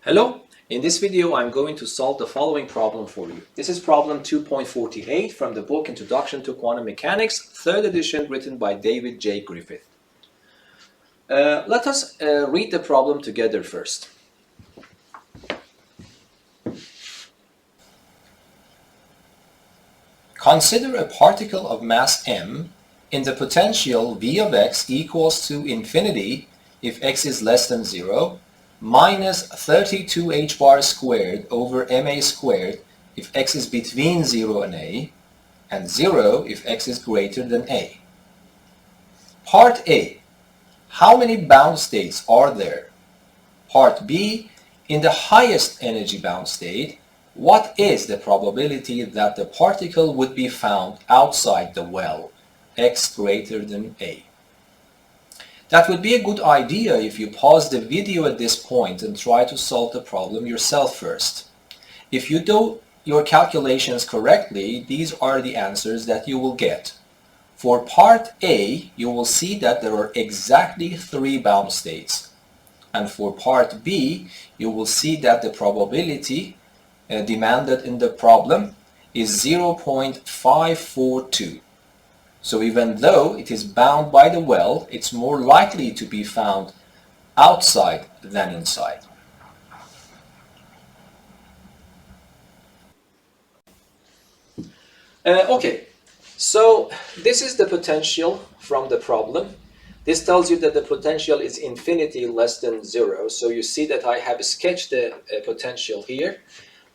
Hello, in this video I'm going to solve the following problem for you. This is problem 2.48 from the book Introduction to Quantum Mechanics, 3rd edition, written by David J. Griffith. Let us read the problem together first. Consider a particle of mass m in the potential V of x equals to infinity if x is less than 0, minus 32 h bar squared over ma squared if x is between 0 and a, and 0 if x is greater than a. Part A. How many bound states are there? Part B. In the highest energy bound state, what is the probability that the particle would be found outside the well, x greater than a? That would be a good idea if you pause the video at this point and try to solve the problem yourself first. If you do your calculations correctly, these are the answers that you will get. For part A, you will see that there are exactly 3 bound states. And for part B, you will see that the probability demanded in the problem is 0.542. So even though it is bound by the well, it's more likely to be found outside than inside. Okay, so this is the potential from the problem. This tells you that the potential is infinity less than 0. So you see that I have sketched the potential here.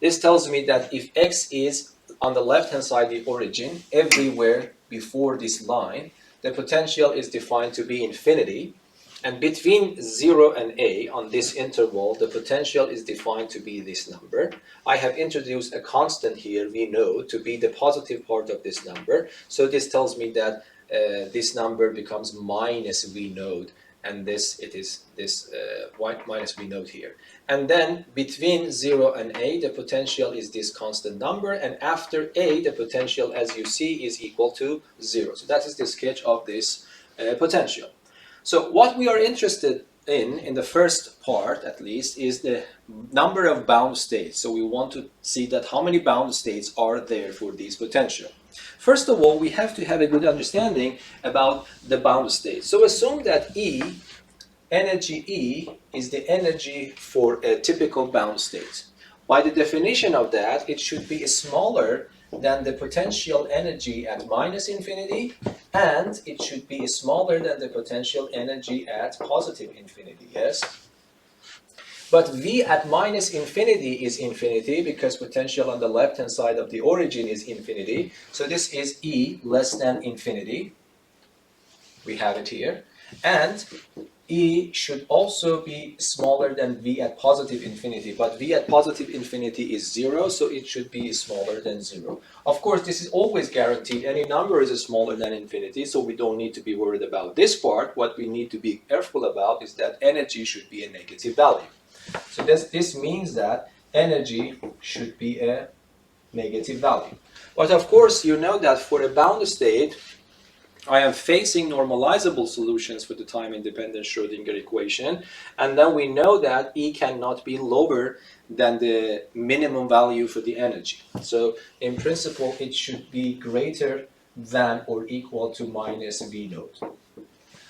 This tells me that if x is on the left-hand side, the origin, everywhere before this line, the potential is defined to be infinity. And between 0 and a, on this interval, the potential is defined to be this number. I have introduced a constant here, we know, to be the positive part of this number. So this tells me that this number becomes minus v node, and this minus v node here. And then between 0 and a, the potential is this constant number, and after a, the potential, as you see, is equal to 0. So that is the sketch of this potential. So what we are interested in the first part at least, is the number of bound states. So we want to see that how many bound states are there for these potential. First of all, we have to have a good understanding about the bound states. So assume that energy E is the energy for a typical bound state. By the definition of that, it should be smaller than the potential energy at minus infinity, and it should be smaller than the potential energy at positive infinity, yes? But V at minus infinity is infinity because potential on the left-hand side of the origin is infinity. So this is E less than infinity. We have it here. And E should also be smaller than V at positive infinity, but V at positive infinity is 0, so it should be smaller than 0. Of course, this is always guaranteed. Any number is smaller than infinity, so we don't need to be worried about this part. What we need to be careful about is that energy should be a negative value. So this means that energy should be a negative value. But of course, you know that for a bound state, I am facing normalizable solutions for the time-independent Schrödinger equation, and then we know that E cannot be lower than the minimum value for the energy. So in principle, it should be greater than or equal to minus V node.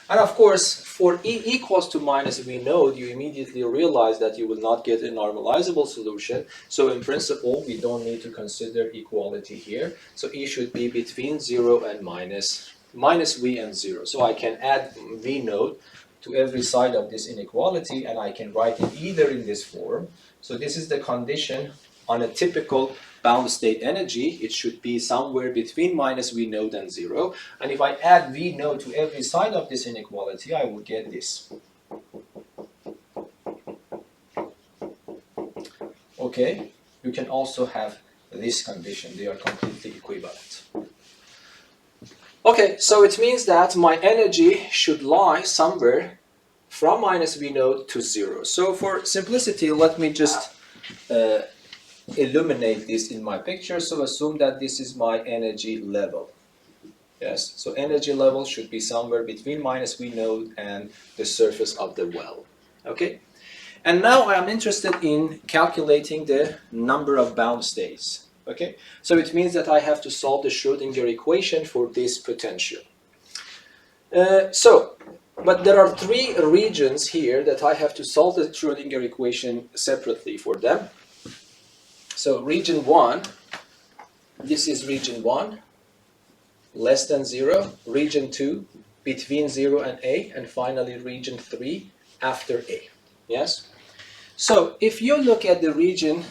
And of course, for E equals to minus V node, you immediately realize that you will not get a normalizable solution. So in principle, we don't need to consider equality here. So E should be between 0 and minus V and 0. So I can add V node to every side of this inequality, and I can write it either in this form. So this is the condition on a typical bound state energy. It should be somewhere between minus V node and 0. And if I add V node to every side of this inequality, I will get this. Okay, you can also have this condition. They are completely equivalent. Okay, so it means that my energy should lie somewhere from minus V node to 0. So for simplicity, let me just illuminate this in my picture. So assume that this is my energy level. Yes, so energy level should be somewhere between minus V node and the surface of the well. Okay, And now I am interested in calculating the number of bound states. Okay, so it means that I have to solve the Schrödinger equation for this potential. But there are three regions here that I have to solve the Schrödinger equation separately for them. So region 1, this is region 1, less than 0, region 2, between 0 and A, and finally region 3, after A. Yes? So if you look at the region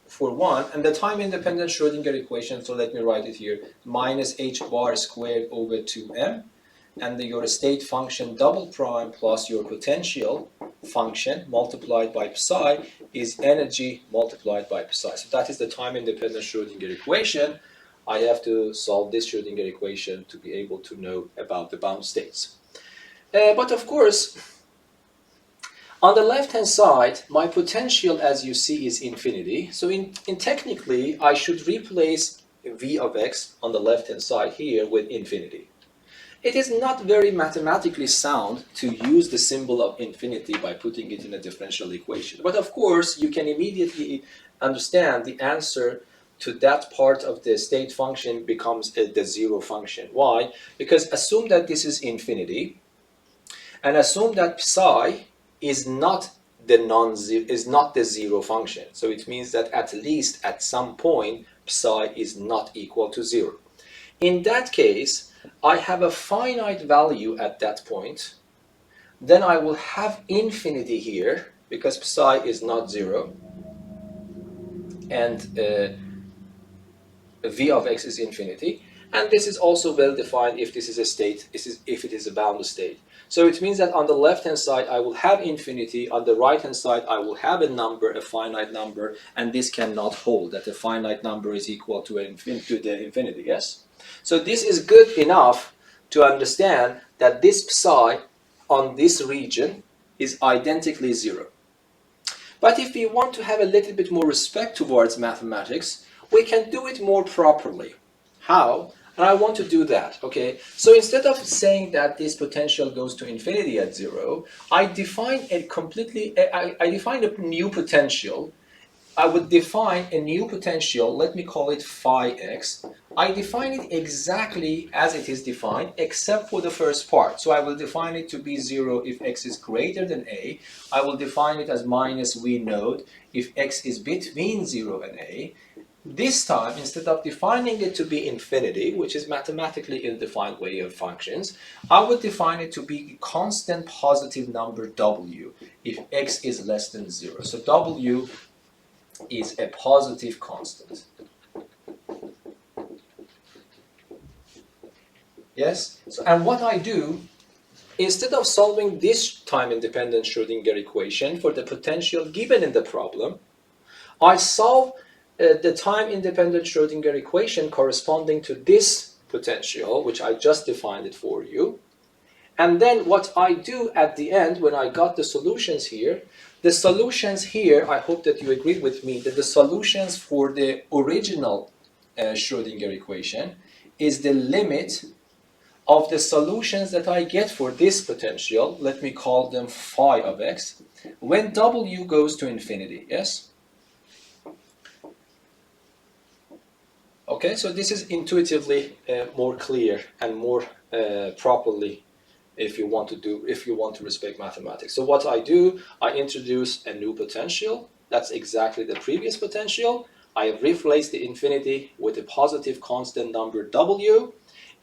for 1, and the time-independent Schrödinger equation, so let me write it here, minus h bar squared over 2m, and your state function double prime plus your potential function multiplied by psi is energy multiplied by psi. So that is the time-independent Schrödinger equation. I have to solve this Schrödinger equation to be able to know about the bound states. But of course, on the left-hand side, my potential, as you see, is infinity. So in technically, I should replace v of x on the left-hand side here with infinity. It is not very mathematically sound to use the symbol of infinity by putting it in a differential equation. But of course, you can immediately understand the answer to that part of the state function becomes the zero function. Why? Because assume that this is infinity, and assume that psi is not the zero function. So it means that at least at some point psi is not equal to 0. In that case, I have a finite value at that point. Then I will have infinity here because psi is not 0, and v of x is infinity. And this is also well defined if this is a state, if it is a bounded state. So it means that on the left-hand side, I will have infinity. On the right-hand side, I will have a number, a finite number, and this cannot hold, that the finite number is equal to the infinity, yes? So this is good enough to understand that this psi on this region is identically 0. But if we want to have a little bit more respect towards mathematics, we can do it more properly. How? And I want to do that, okay? So instead of saying that this potential goes to infinity at 0, I define a new potential. I would define a new potential, let me call it phi x. I define it exactly as it is defined, except for the first part. So I will define it to be 0 if x is greater than a. I will define it as minus v node if x is between 0 and a. This time, instead of defining it to be infinity, which is mathematically ill-defined way of functions, I would define it to be a constant positive number w if x is less than 0. So w is a positive constant. Yes? So, and what I do, instead of solving this time-independent Schrödinger equation for the potential given in the problem, I solve the time-independent Schrödinger equation corresponding to this potential, which I just defined it for you. And then what I do at the end, when I got the solutions here, I hope that you agree with me, that the solutions for the original Schrödinger equation is the limit of the solutions that I get for this potential, let me call them phi of x, when w goes to infinity, yes? Okay, so this is intuitively more clear and more properly if you want to respect mathematics. So what I do, I introduce a new potential. That's exactly the previous potential. I have replaced the infinity with a positive constant number w,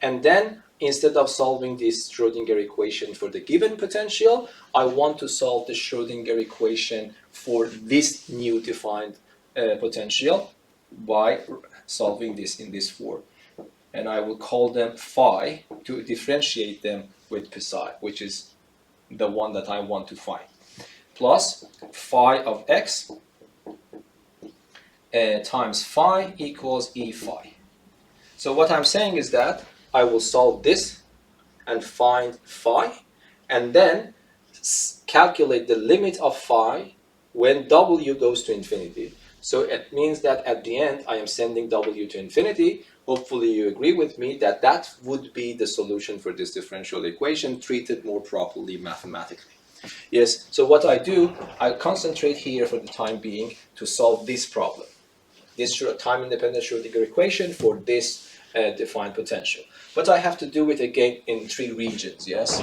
and then instead of solving this Schrödinger equation for the given potential, I want to solve the Schrödinger equation for this new defined potential by solving this in this form. And I will call them phi to differentiate them with psi, which is the one that I want to find, plus phi of x times phi equals e phi. So what I'm saying is that I will solve this and find phi, and then calculate the limit of phi when w goes to infinity. So it means that at the end, I am sending w to infinity. Hopefully you agree with me that that would be the solution for this differential equation treated more properly mathematically. Yes, so what I do, I concentrate here for the time being to solve this problem. This time-independent Schrödinger equation for this defined potential. But I have to do it again in 3 regions, yes?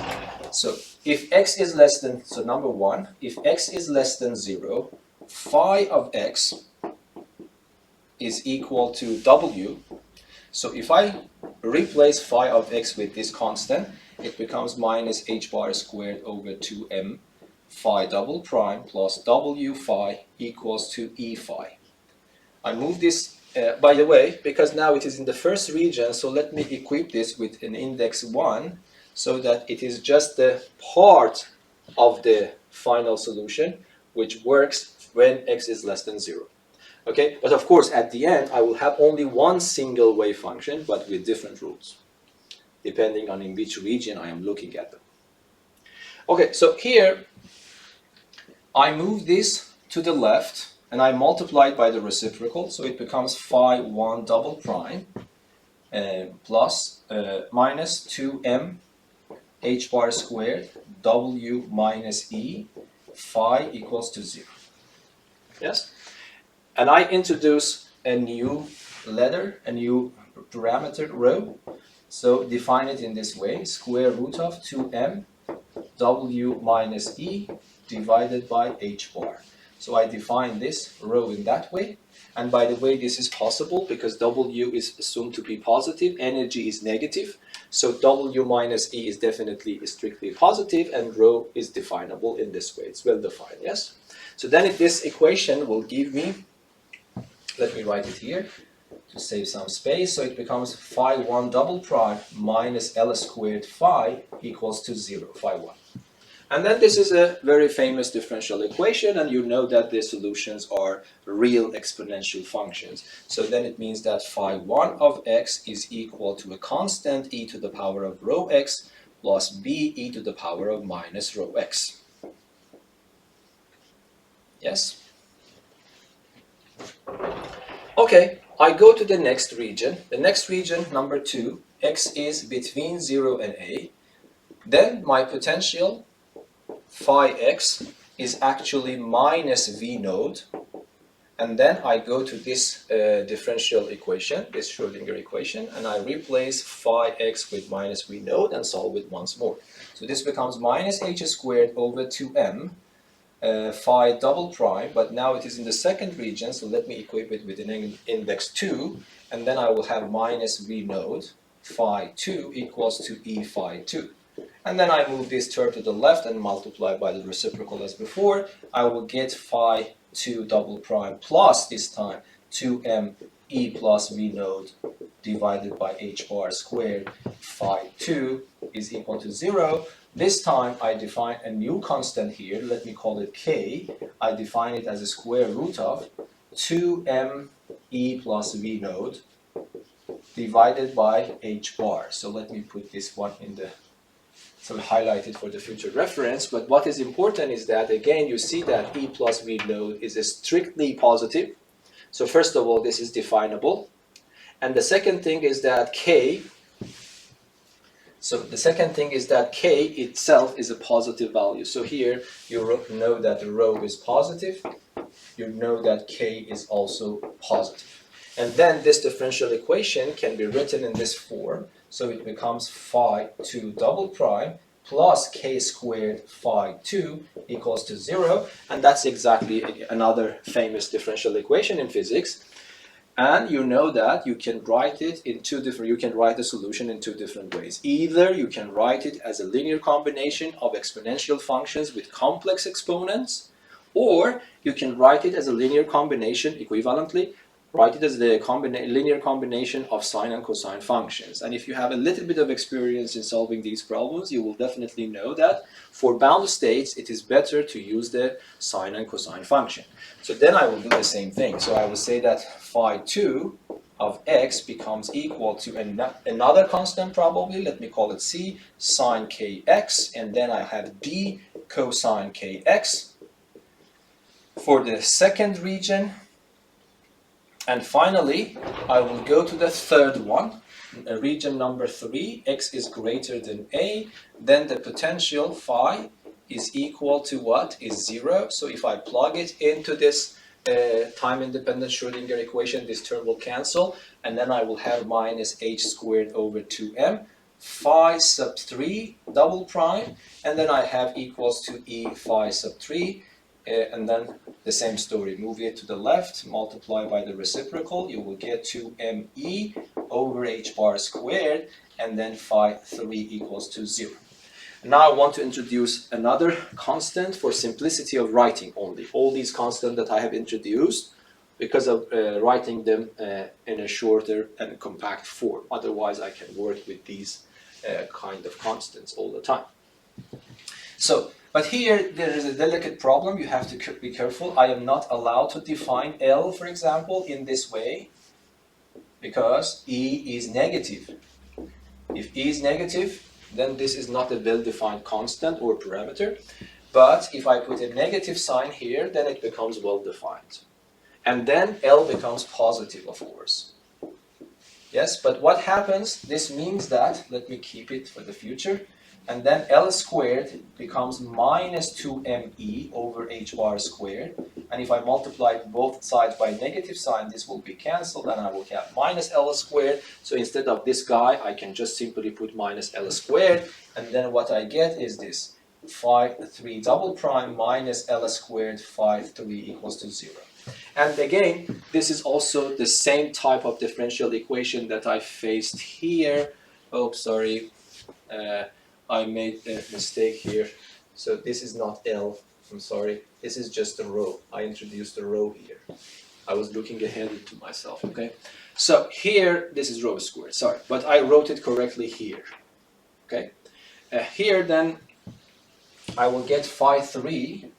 So if x is less than, so number 1, if x is less than 0, phi of x is equal to w. So if I replace phi of x with this constant, it becomes minus h bar squared over 2m phi double prime plus w phi equals to e phi. I move this, by the way, because now it is in the first region, so let me equip this with an index 1 so that it is just the part of the final solution which works when x is less than 0. Okay, but of course at the end I will have only one single wave function but with different rules depending on in which region I am looking at them. Okay, so here I move this to the left and I multiply it by the reciprocal, so it becomes phi 1 double prime plus minus 2m h bar squared w minus e phi equals to 0. Yes? And I introduce a new letter, a new parameter rho. So define it in this way, square root of 2m w minus e divided by h bar. So I define this rho in that way. And by the way, this is possible because w is assumed to be positive, energy is negative. So w minus e is definitely strictly positive and rho is definable in this way. It's well defined, yes? So then if this equation will give me, let me write it here to save some space. So it becomes phi 1 double prime minus L squared phi equals to 0, phi 1. And then this is a very famous differential equation, and you know that the solutions are real exponential functions. So then it means that phi 1 of x is equal to a constant e to the power of rho x plus b e to the power of minus rho x. Yes? Okay, I go to the next region. The next region, number 2, x is between 0 and a. Then my potential phi x is actually minus v node, and then I go to this differential equation, this Schrödinger equation, and I replace phi x with minus v node and solve it once more. So this becomes minus h squared over 2m phi double prime, but now it is in the second region, so let me equip it with an index 2, and then I will have minus v node phi 2 equals to e phi 2. And then I move this term to the left and multiply by the reciprocal as before. I will get phi 2 double prime plus this time 2m e plus v node divided by h bar squared phi 2 is equal to 0. This time I define a new constant here. Let me call it k. I define it as a square root of 2m e plus v node divided by h bar. So let me put this one in the, so highlight it for the future reference. But what is important is that, again, you see that e plus v node is a strictly positive. So first of all, this is definable. And the second thing is that k, so the second thing is that k itself is a positive value. So here you know that the rho is positive. You know that k is also positive. And then this differential equation can be written in this form. So it becomes phi 2 double prime plus k squared phi 2 equals to 0. And that's exactly another famous differential equation in physics. And you know that you can write it in you can write the solution in 2 different ways. Either you can write it as a linear combination of exponential functions with complex exponents, or you can write it as a linear combination equivalently. Write it as the linear combination of sine and cosine functions. And if you have a little bit of experience in solving these problems, you will definitely know that for bound states, it is better to use the sine and cosine function. So then I will do the same thing. So I will say that phi 2 of x becomes equal to another constant probably, let me call it c, sine kx, and then I have d cosine kx for the second region. And finally, I will go to the third one, region number 3, x is greater than a, then the potential phi is equal to what? Is 0. So if I plug it into this time-independent Schrödinger equation, this term will cancel, and then I will have minus h squared over 2m, phi sub 3 double prime, and then I have equals to e phi sub 3, and then the same story. Move it to the left, multiply by the reciprocal, you will get 2me over h bar squared, and then phi 3 equals to 0. Now I want to introduce another constant for simplicity of writing only. All these constants that I have introduced because of writing them in a shorter and compact form. Otherwise, I can work with these kind of constants all the time. So, but here there is a delicate problem. You have to be careful. I am not allowed to define L, for example, in this way because E is negative. If E is negative, then this is not a well-defined constant or parameter. But if I put a negative sign here, then it becomes well-defined. And then L becomes positive, of course. Yes, but what happens? This means that, let me keep it for the future, and then L squared becomes minus 2me over h bar squared. And if I multiply both sides by negative sign, this will be cancelled, and I will have minus L squared. So instead of this guy, I can just simply put minus L squared, and then what I get is this, phi 3 double prime minus L squared phi 3 equals to 0. And again, this is also the same type of differential equation that I faced here. Oh, sorry. I made a mistake here. So this is not L, I'm sorry. This is just a row. I introduced a row here. I was looking ahead to myself, okay? So here, this is rho squared, sorry. But I wrote it correctly here, okay? Here then, I will get phi 3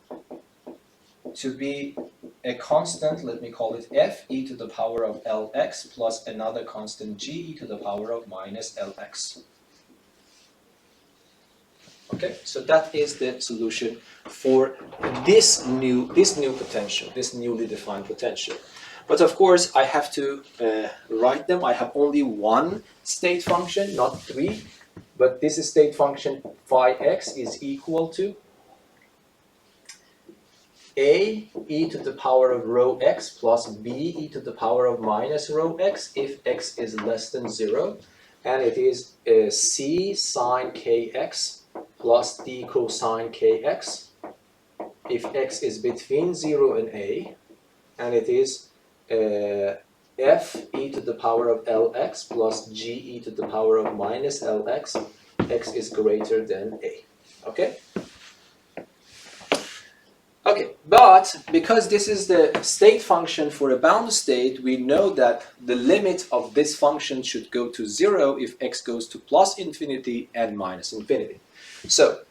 to be a constant, let me call it f e to the power of lx plus another constant g e to the power of minus lx. Okay, so that is the solution for this new potential, this newly defined potential. But of course, I have to write them. I have only one state function, not three. But this state function phi x is equal to a e to the power of rho x plus b e to the power of minus rho x if x is less than 0. And it is c sine kx plus d cosine kx if x is between 0 and a, and it is f e to the power of lx plus g e to the power of minus lx, x is greater than a. Okay? Okay, but because this is the state function for a bound state, we know that the limit of this function should go to 0 if x goes to plus infinity and minus infinity. So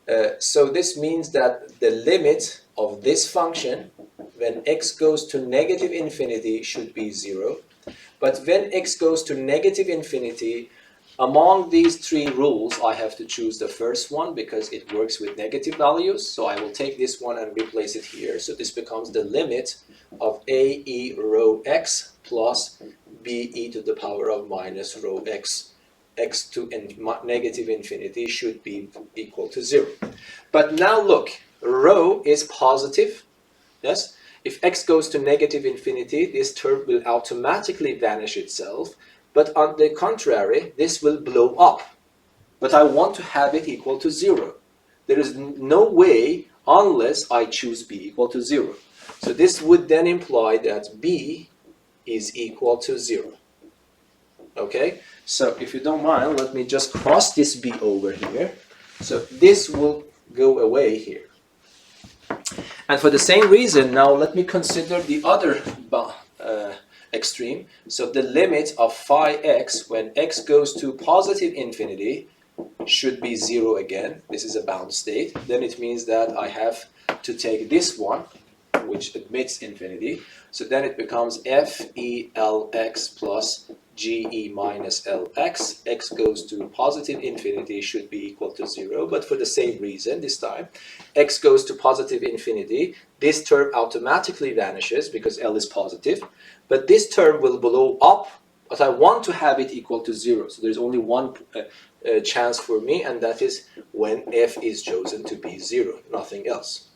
this means that the limit of this function when x goes to negative infinity should be 0. But when x goes to negative infinity, among these three rules, I have to choose the first one because it works with negative values. So I will take this one and replace it here. So this becomes the limit of a e rho x plus b e to the power of minus rho x. X to negative infinity should be equal to 0. But now look, rho is positive. Yes? If x goes to negative infinity, this term will automatically vanish itself. But on the contrary, this will blow up. But I want to have it equal to 0. There is no way unless I choose b equal to 0. So this would then imply that b is equal to 0. Okay? So if you don't mind, let me just cross this b over here. So this will go away here. And for the same reason, now let me consider the other extreme. So the limit of phi x when x goes to positive infinity should be 0 again. This is a bound state. Then it means that I have to take this one, which admits infinity. So then it becomes f e l x plus g e minus lx. X goes to positive infinity should be equal to 0. But for the same reason this time, x goes to positive infinity. This term automatically vanishes because L is positive. But this term will blow up, but I want to have it equal to 0. So there's only one chance for me, and that is when f is chosen to be 0, nothing else.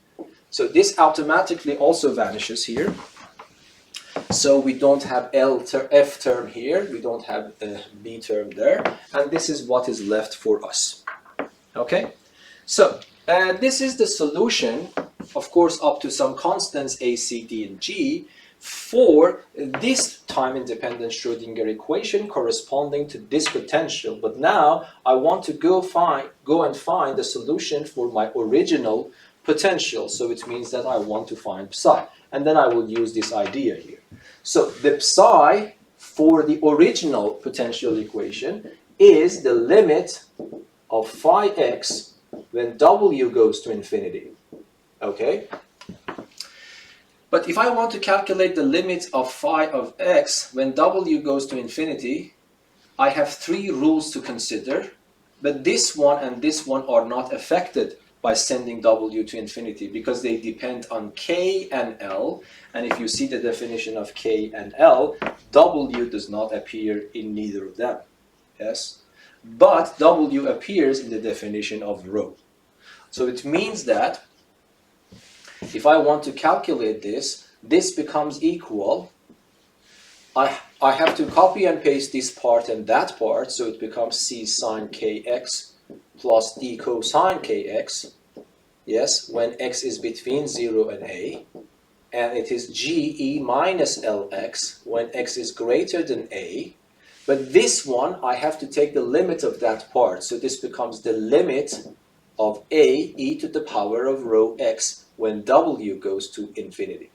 So this automatically also vanishes here. So we don't have f term here, we don't have b term there, and this is what is left for us. Okay, so this is the solution, of course, up to some constants a, c, d, and g for this time-independent Schrödinger equation corresponding to this potential. But now I want to go and find the solution for my original potential. So it means that I want to find psi, and then I will use this idea here. So the psi for the original potential equation is the limit of phi x when w goes to infinity. Okay? But if I want to calculate the limit of phi of x when w goes to infinity, I have 3 rules to consider, but this one and this one are not affected by sending w to infinity because they depend on k and l, and if you see the definition of k and l, w does not appear in neither of them. Yes? But w appears in the definition of rho. So it means that if I want to calculate this, this becomes equal. I have to copy and paste this part and that part, so it becomes c sine kx plus d cosine kx, yes, when x is between 0 and a, and it is ge minus lx when x is greater than a. But this one, I have to take the limit of that part, so this becomes the limit of a e to the power of rho x when w goes to infinity.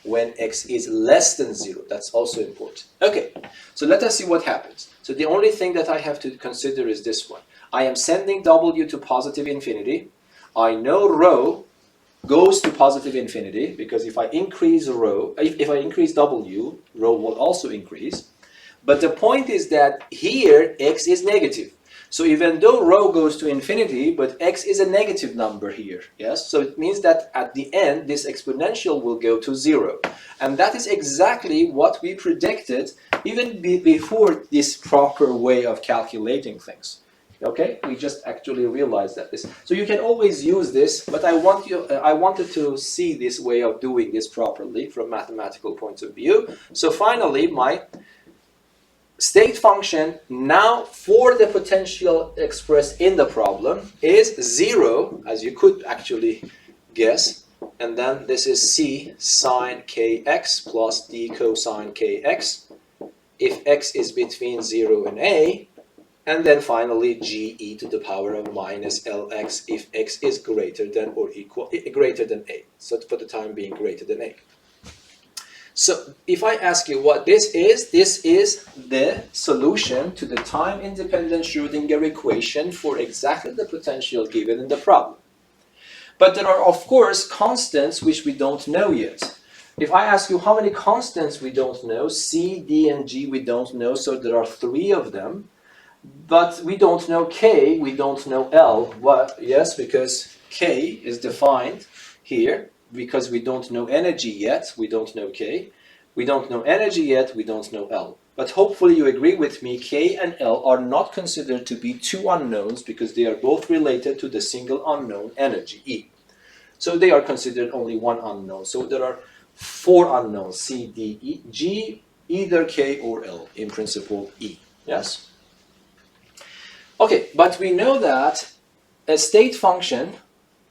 When x is less than 0, that's also important. Okay, so let us see what happens. So the only thing that I have to consider is this one. I am sending w to positive infinity. I know rho goes to positive infinity because if I increase rho, if I increase w, rho will also increase. But the point is that here x is negative. So even though rho goes to infinity, but x is a negative number here, yes? So it means that at the end, this exponential will go to 0. And that is exactly what we predicted even before this proper way of calculating things. Okay? We just actually realized that this. So you can always use this, but I wanted to see this way of doing this properly from mathematical point of view. So finally, my state function now for the potential expressed in the problem is 0, as you could actually guess, and then this is c sine kx plus d cosine kx if x is between 0 and a, and then finally g e to the power of minus lx if x is greater than or equal greater than a. So for the time being greater than a. So if I ask you what this is the solution to the time-independent Schrödinger equation for exactly the potential given in the problem. But there are, of course, constants which we don't know yet. If I ask you how many constants we don't know, c, d, and g we don't know, so there are 3 of them. But we don't know k, we don't know l. What? Yes, because k is defined here. Because we don't know energy yet, we don't know k. We don't know energy yet, we don't know L. But hopefully you agree with me, k and L are not considered to be 2 unknowns because they are both related to the single unknown energy, E. So they are considered only 1 unknown. So there are 4 unknowns, C, D, E, G, either k or L, in principle E. Yes? Okay, but we know that a state function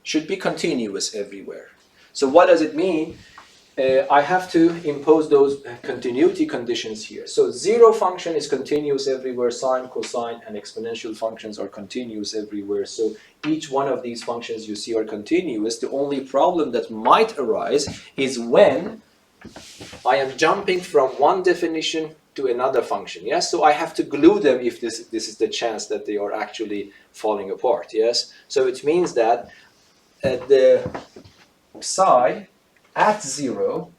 should be continuous everywhere. So what does it mean? I have to impose those continuity conditions here. So 0 function is continuous everywhere, sine, cosine, and exponential functions are continuous everywhere. So each one of these functions you see are continuous. The only problem that might arise is when I am jumping from one definition to another function. Yes, so I have to glue them if this is the chance that they are actually falling apart. Yes, so it means that the psi at 0,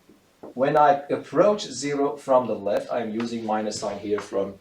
when I approach 0 from the left, I'm using minus sign here from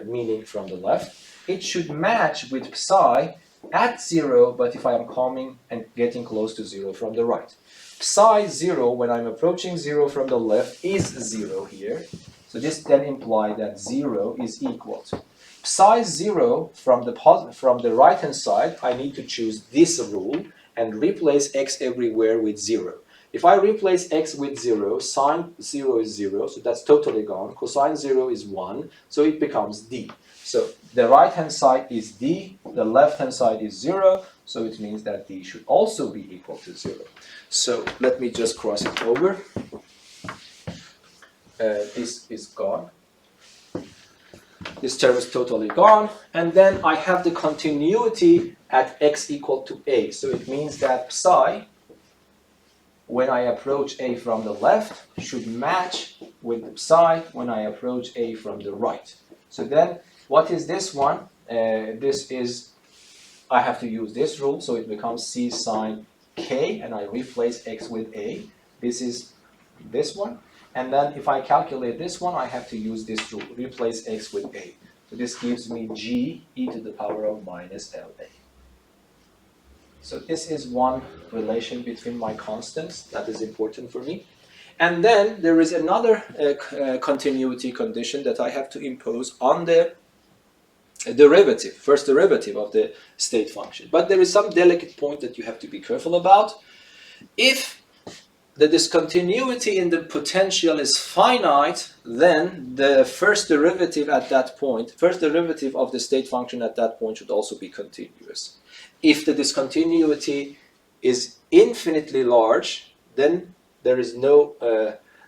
meaning from the left, it should match with psi at 0, but if I am coming and getting close to 0 from the right. Psi 0, when I'm approaching 0 from the left, is 0 here. So this then implies that 0 is equal to psi 0 from the right hand side, I need to choose this rule and replace x everywhere with 0. If I replace x with 0, sine 0 is 0, so that's totally gone. Cosine 0 is 1, so it becomes d. So the right hand side is d, the left hand side is 0, so it means that d should also be equal to 0. So let me just cross it over. This is gone. This term is totally gone. And then I have the continuity at x equal to a. So it means that psi, when I approach a from the left, should match with psi when I approach a from the right. So then, what is this one? This is, I have to use this rule, so it becomes c sine k, and I replace x with a. This is this one. And then if I calculate this one, I have to use this rule, replace x with a. So this gives me g e to the power of minus la. So this is one relation between my constants that is important for me. And then there is another continuity condition that I have to impose on the derivative, first derivative of the state function. But there is some delicate point that you have to be careful about. If the discontinuity in the potential is finite, then the first derivative at that point, first derivative of the state function at that point should also be continuous. If the discontinuity is infinitely large, then there is no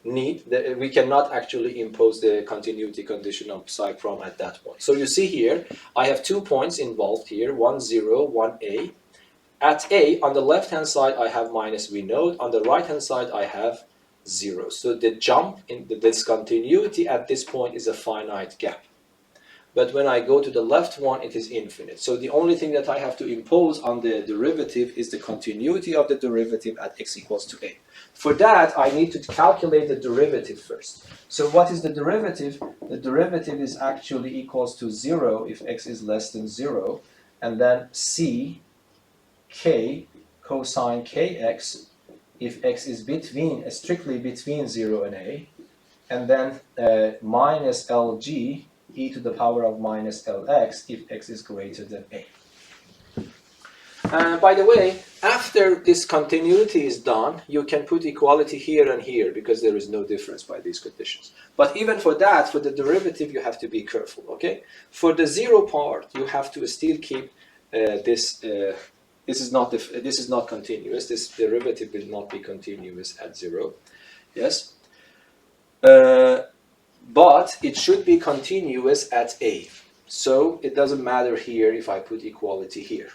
need, we cannot actually impose the continuity condition of psi prime at that point. So you see here, I have 2 points involved here, 1, 0, 1, a. At a, on the left-hand side, I have minus v node. On the right-hand side, I have 0. So the jump in the discontinuity at this point is a finite gap. But when I go to the left one, it is infinite. So the only thing that I have to impose on the derivative is the continuity of the derivative at x equals to a. For that, I need to calculate the derivative first. So what is the derivative? The derivative is actually equals to 0 if x is less than 0. And then c k cosine kx if x is strictly between 0 and a, and then minus lg e to the power of minus lx if x is greater than a. By the way, after this continuity is done, you can put equality here and here because there is no difference by these conditions. But even for that, for the derivative, you have to be careful, okay? For the 0 part, you have to still keep this is not continuous. This derivative will not be continuous at 0. Yes. But it should be continuous at a. So it doesn't matter here if I put equality here.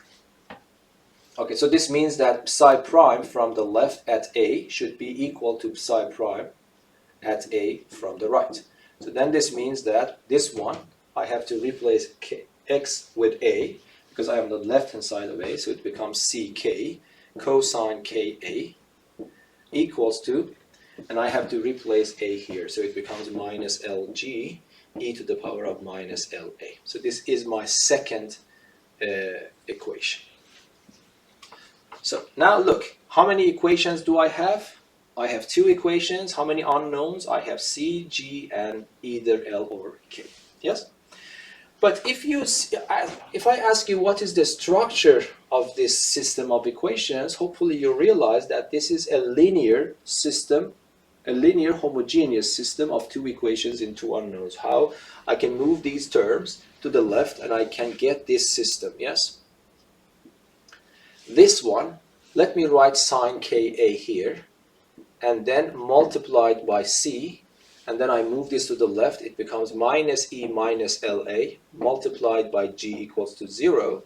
Okay, so this means that psi prime from the left at a should be equal to psi prime at a from the right. So then this means that this one, I have to replace x with a, because I am on the left-hand side of a, so it becomes ck cosine ka equals to, and I have to replace a here, so it becomes minus lg e to the power of minus la. So this is my second equation. So now look, how many equations do I have? I have 2 equations. How many unknowns? I have c, g, and either l or k. Yes? But if I ask you what is the structure of this system of equations, hopefully you realize that this is a linear system, a linear homogeneous system of 2 equations in 2 unknowns. How I can move these terms to the left and I can get this system, yes? This one, let me write sine ka here, and then multiplied by c, and then I move this to the left, it becomes minus e minus la multiplied by g equals to 0.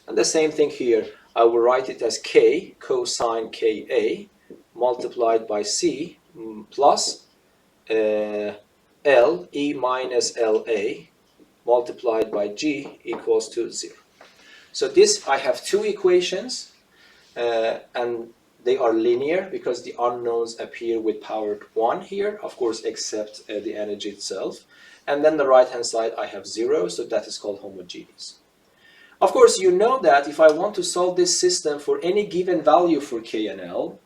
And the same thing here, I will write it as k cosine ka multiplied by c plus l e minus la multiplied by g equals to 0. So this, I have 2 equations, and they are linear because the unknowns appear with power 1 here, of course, except the energy itself. And then the right-hand side, I have 0, so that is called homogeneous. Of course, you know that if I want to solve this system for any given value for k and l,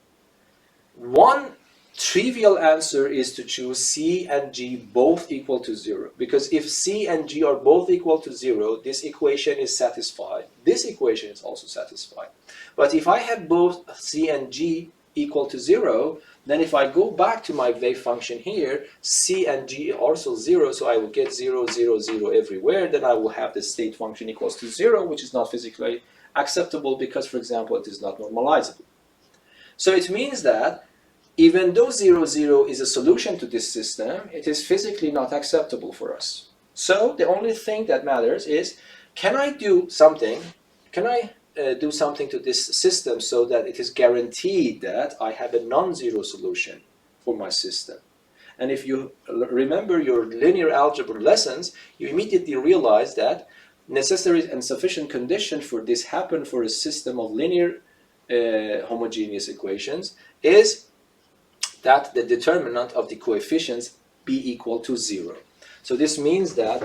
one trivial answer is to choose C and G both equal to 0. Because if C and G are both equal to 0, this equation is satisfied. This equation is also satisfied. But if I have both C and G equal to 0, then if I go back to my wave function here, C and G are also 0, so I will get 0, 0, 0 everywhere. Then I will have the state function equals to 0, which is not physically acceptable because, for example, it is not normalizable. So it means that even though 0, 0 is a solution to this system, it is physically not acceptable for us. So the only thing that matters is, can I do something to this system so that it is guaranteed that I have a non-zero solution for my system? And if you remember your linear algebra lessons, you immediately realize that necessary and sufficient condition for this happen for a system of linear homogeneous equations is that the determinant of the coefficients be equal to 0. So this means that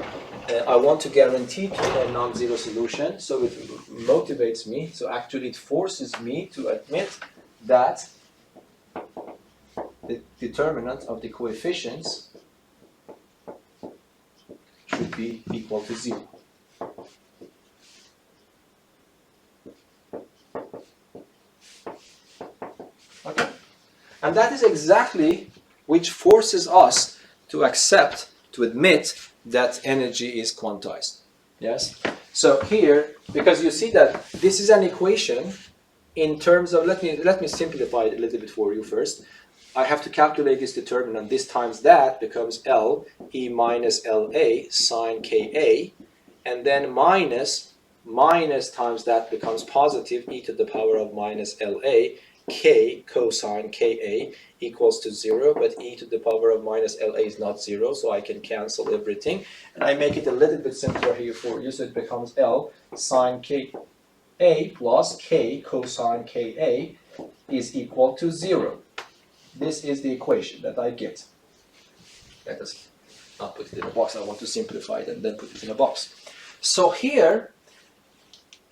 I want to guarantee a non-zero solution, so it motivates me, so actually it forces me to admit that the determinant of the coefficients should be equal to 0. Okay? And that is exactly which forces us to accept, to admit that energy is quantized. Yes? So here, because you see that this is an equation in terms of, let me simplify it a little bit for you first. I have to calculate this determinant. This times that becomes L, E minus LA sine Ka, and then minus times that becomes positive e to the power of minus LA, K cosine Ka equals to 0, but e to the power of minus LA is not 0, so I can cancel everything. And I make it a little bit simpler here for you, so it becomes L sine Ka plus K cosine Ka is equal to 0. This is the equation that I get. Let us not put it in a box. I want to simplify it and then put it in a box. So here,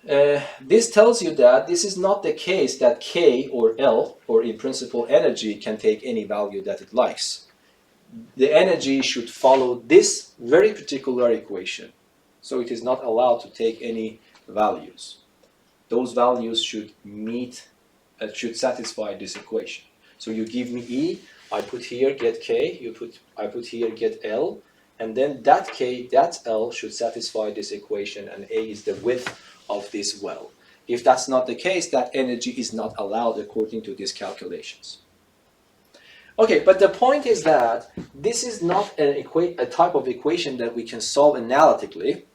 this tells you that this is not the case that K or L, or in principle energy, can take any value that it likes. The energy should follow this very particular equation. So it is not allowed to take any values. Those values should should satisfy this equation. So you give me E, I put here get K, I put here get L, and then that K, that L should satisfy this equation, and A is the width of this well. If that's not the case, that energy is not allowed according to these calculations. Okay, but the point is that this is not a type of equation that we can solve analytically,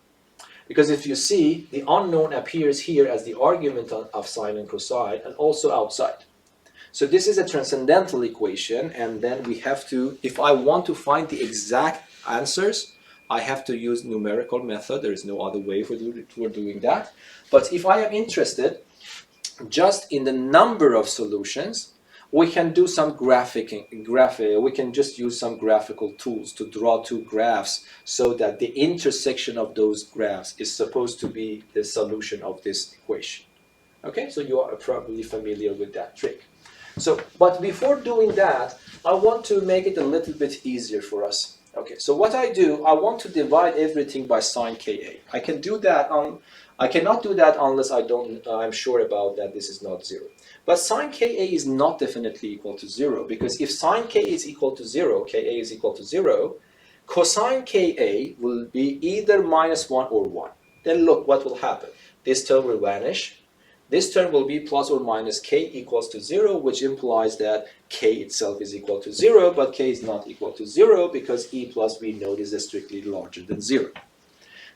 because if you see, the unknown appears here as the argument of sine and cosine, and also outside. So this is a transcendental equation, and then we have to, if I want to find the exact answers, I have to use numerical method. There is no other way for doing that. But if I am interested just in the number of solutions, we can do some we can just use some graphical tools to draw two graphs so that the intersection of those graphs is supposed to be the solution of this equation. Okay, so you are probably familiar with that trick. So, but before doing that, I want to make it a little bit easier for us. Okay, so what I do, I want to divide everything by sine Ka. I can do that I cannot do that unless I'm sure about that this is not 0. But sine Ka is not definitely equal to 0, because if sine K is equal to 0, Ka is equal to 0, cosine Ka will be either minus 1 or 1. Then look what will happen. This term will vanish. This term will be plus or minus K equals to 0, which implies that K itself is equal to 0, but K is not equal to 0 because E plus we know is strictly larger than 0.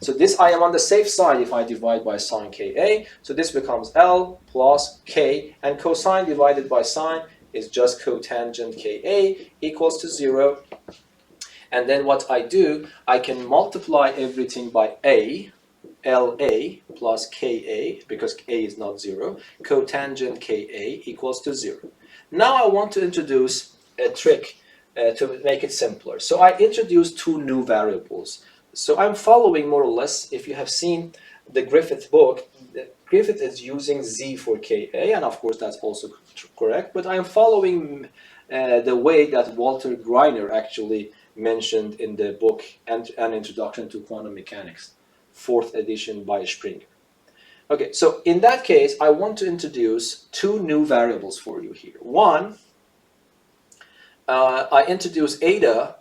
So this, I am on the safe side if I divide by sine Ka. So this becomes L plus K, and cosine divided by sine is just cotangent Ka equals to 0. And then what I do, I can multiply everything by A, LA plus Ka, because A is not 0, cotangent Ka equals to 0. Now I want to introduce a trick to make it simpler. So I introduce two new variables. So I'm following more or less, if you have seen the Griffith book, Griffith is using Z for Ka, and of course that's also correct, but I am following the way that Walter Greiner actually mentioned in the book An Introduction to Quantum Mechanics, 4th edition by Springer. Okay, so in that case, I want to introduce two new variables for you here. One, I introduce eta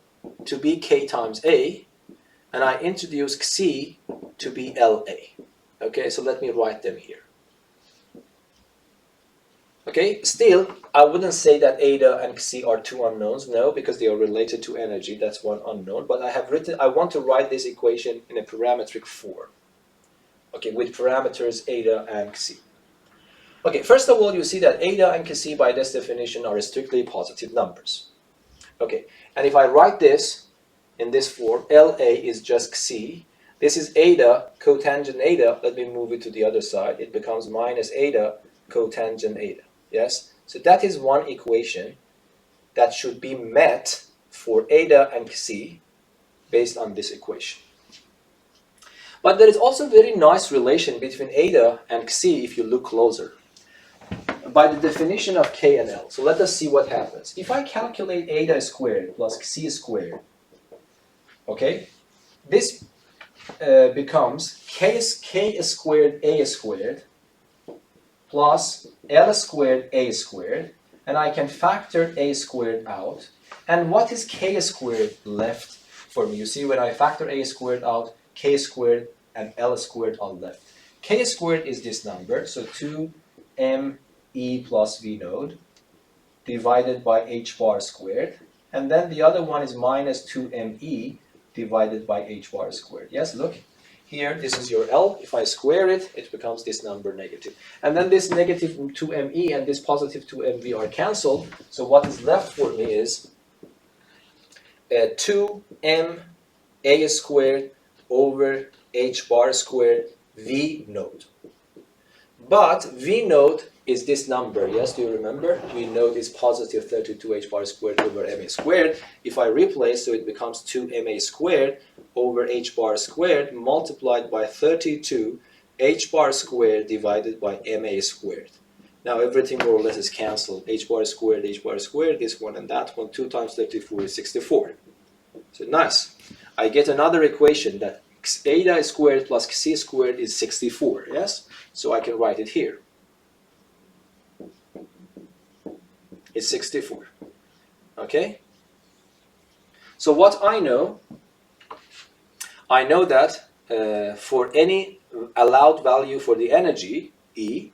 to be k times a, and I introduce xc to be La. Okay, so let me write them here. Okay, still, I wouldn't say that eta and xc are two unknowns, no, because they are related to energy, that's one unknown, but I want to write this equation in a parametric form. Okay, with parameters eta and xc. Okay, first of all, you see that eta and xc by this definition are strictly positive numbers. Okay, and if I write this in this form, La is just xc. This is eta cotangent eta. Let me move it to the other side. It becomes minus eta cotangent eta. Yes? So that is one equation that should be met for eta and xc based on this equation. But there is also a very nice relation between eta and xc if you look closer, by the definition of k and L. So let us see what happens. If I calculate eta squared plus xc squared, okay, this becomes k squared a squared plus L squared a squared, and I can factor a squared out. And what is k squared left for me? You see, when I factor a squared out, k squared and L squared are left. K squared is this number, so 2m E plus V node divided by h bar squared, and then the other one is minus 2me divided by h bar squared. Yes, look, here this is your L. If I square it, it becomes this number negative. And then this negative 2me and this positive 2mv are cancelled, so what is left for me is 2m a squared over h bar squared V node. But V node is this number, yes, do you remember? V node is positive 32h bar squared over ma squared. If I replace, so it becomes 2ma squared over h bar squared multiplied by 32 h bar squared divided by ma squared. Now everything more or less is cancelled. H bar squared, this one and that one. 2 times 34 is 64. So nice. I get another equation that eta squared plus xc squared is 64, yes? So I can write it here. It's 64. Okay? So what I know that for any allowed value for the energy, E,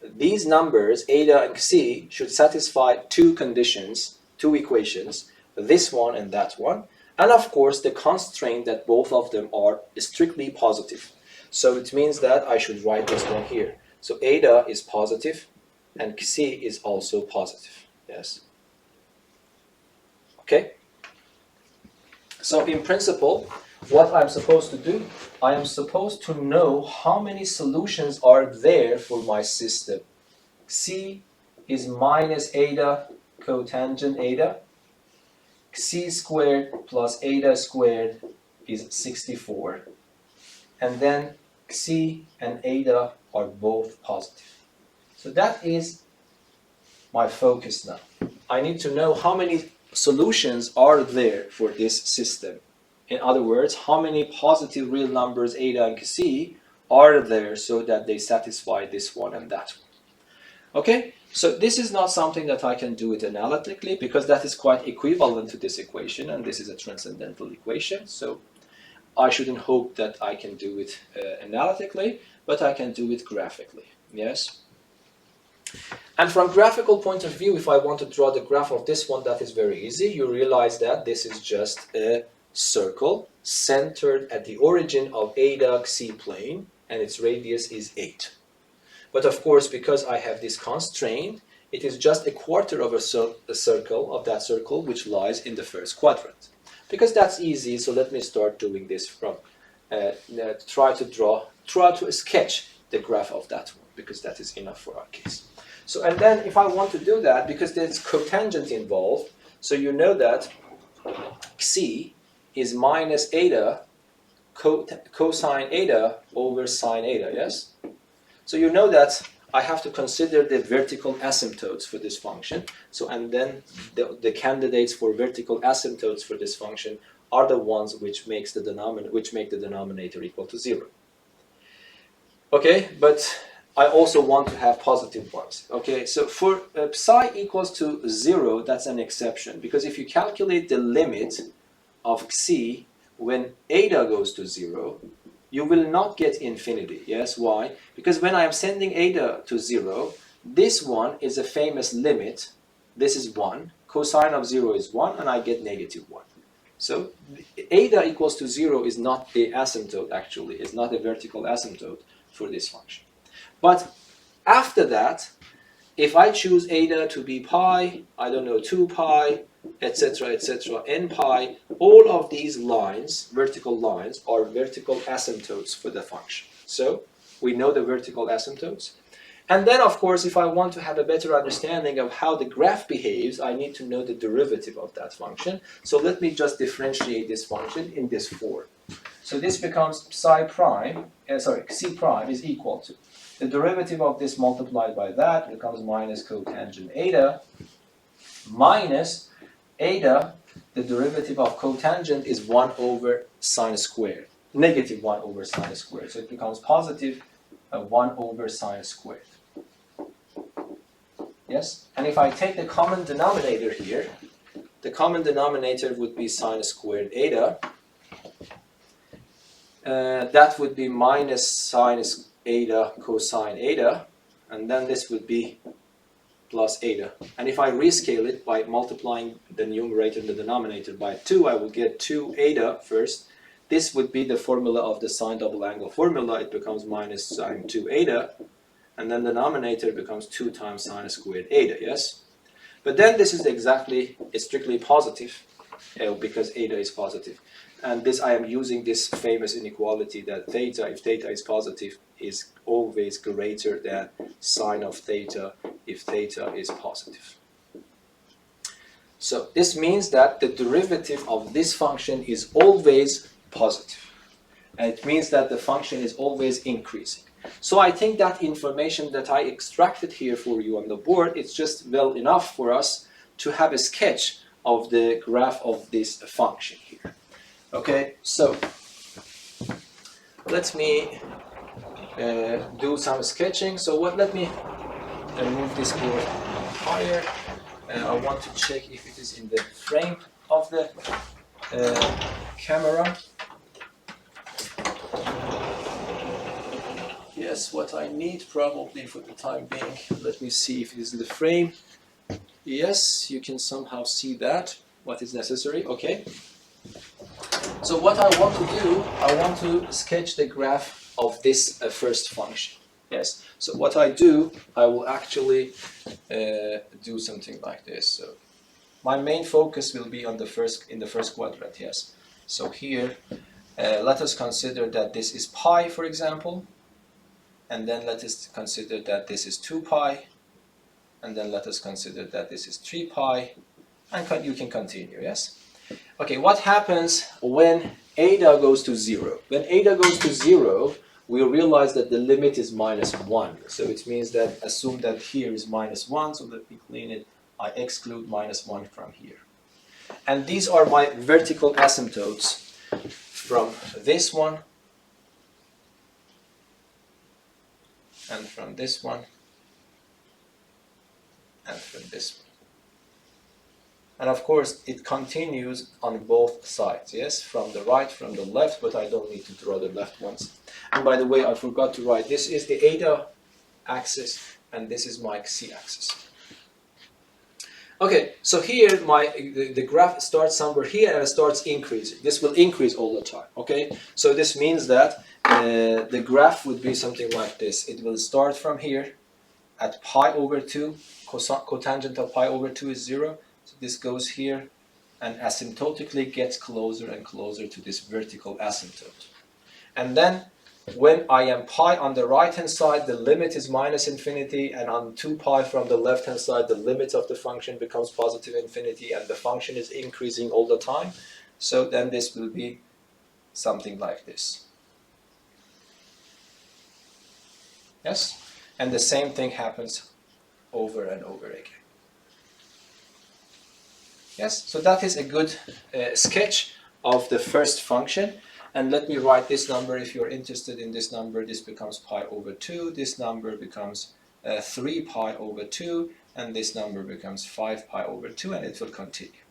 these numbers, eta and xc, should satisfy two conditions, two equations, this one and that one, and of course the constraint that both of them are strictly positive. So it means that I should write this one here. So eta is positive and xc is also positive. Yes. Okay. So in principle, what I'm supposed to do, I am supposed to know how many solutions are there for my system. C is minus eta cotangent eta. C squared plus eta squared is 64. And then C and eta are both positive. So that is my focus now. I need to know how many solutions are there for this system. In other words, how many positive real numbers eta and xc are there so that they satisfy this one and that one. Okay, so this is not something that I can do it analytically because that is quite equivalent to this equation, and this is a transcendental equation. So I shouldn't hope that I can do it analytically, but I can do it graphically. Yes. And from graphical point of view, if I want to draw the graph of this one, that is very easy. You realize that this is just a circle centered at the origin of eta xc plane, and its radius is 8. But of course, because I have this constraint, it is just a quarter of a circle of that circle which lies in the first quadrant. Because that's easy, so let me start doing this from try to sketch the graph of that one, because that is enough for our case. So, and then if I want to do that, because there's cotangent involved, so you know that xc is minus eta cosine eta over sine eta, yes? So you know that I have to consider the vertical asymptotes for this function. So, and then the candidates for vertical asymptotes for this function are the ones which make the denominator equal to 0. Okay, but I also want to have positive ones. Okay, so for psi equals to 0, that's an exception, because if you calculate the limit of xi when eta goes to 0, you will not get infinity. Yes, why? Because when I am sending eta to 0, this one is a famous limit. This is 1. Cosine of 0 is 1, and I get negative 1. So eta equals to 0 is not the asymptote, actually. It's not a vertical asymptote for this function. But after that, if I choose eta to be pi, I don't know, 2 pi, etc., n pi, all of these lines, vertical lines, are vertical asymptotes for the function. So we know the vertical asymptotes. And then, of course, if I want to have a better understanding of how the graph behaves, I need to know the derivative of that function. So let me just differentiate this function in this form. So this becomes xi prime is equal to the derivative of this multiplied by that becomes minus cotangent eta minus eta, the derivative of cotangent is 1 over sine squared, negative 1 over sine squared. So it becomes positive 1 over sine squared. Yes? And if I take the common denominator here, the common denominator would be sine squared eta. That would be minus sine eta cosine eta, and then this would be plus eta. And if I rescale it by multiplying the numerator and the denominator by 2, I will get 2 eta first. This would be the formula of the sine double angle formula. It becomes minus sine 2 eta, and then the denominator becomes 2 times sine squared eta, yes? But then this is it's strictly positive, because eta is positive. And this, I am using this famous inequality that theta, if theta is positive, is always greater than sine of theta if theta is positive. So this means that the derivative of this function is always positive. And it means that the function is always increasing. So I think that information that I extracted here for you on the board, it's just well enough for us to have a sketch of the graph of this function here. Okay, so let me do some sketching. So let me move this board higher. I want to check if it is in the frame of the camera. Yes, what I need probably for the time being. Let me see if it is in the frame. Yes, you can somehow see that, what is necessary. Okay. So what I want to do, I want to sketch the graph of this first function. Yes. So what I do, I will actually do something like this. So my main focus will be on the first quadrant. Yes. So here, let us consider that this is pi, for example, and then let us consider that this is 2 pi, and then let us consider that this is 3 pi, and you can continue. Yes. Okay, what happens when eta goes to 0? When eta goes to 0, we realize that the limit is minus 1. So it means that, assume that here is minus 1, so let me clean it. I exclude minus 1 from here. And these are my vertical asymptotes from this one, and from this one, and from this one. And of course, it continues on both sides, yes? From the right, from the left, but I don't need to draw the left ones. And by the way, I forgot to write, this is the eta axis, and this is my xi axis. Okay, so here the graph starts somewhere here and it starts increasing. This will increase all the time, okay? So this means that the graph would be something like this. It will start from here at pi over 2, cotangent of pi over 2 is 0. So this goes here and asymptotically gets closer and closer to this vertical asymptote. And then when I am pi on the right hand side, the limit is minus infinity, and on 2 pi from the left hand side, the limit of the function becomes positive infinity, and the function is increasing all the time. So then this will be something like this. Yes? and the same thing happens over and over again. Yes, so that is a good sketch of the first function. And let me write this number. If you're interested in this number, this becomes pi over 2. This number becomes 3 pi over 2. And this number becomes 5 pi over 2. And it will continue.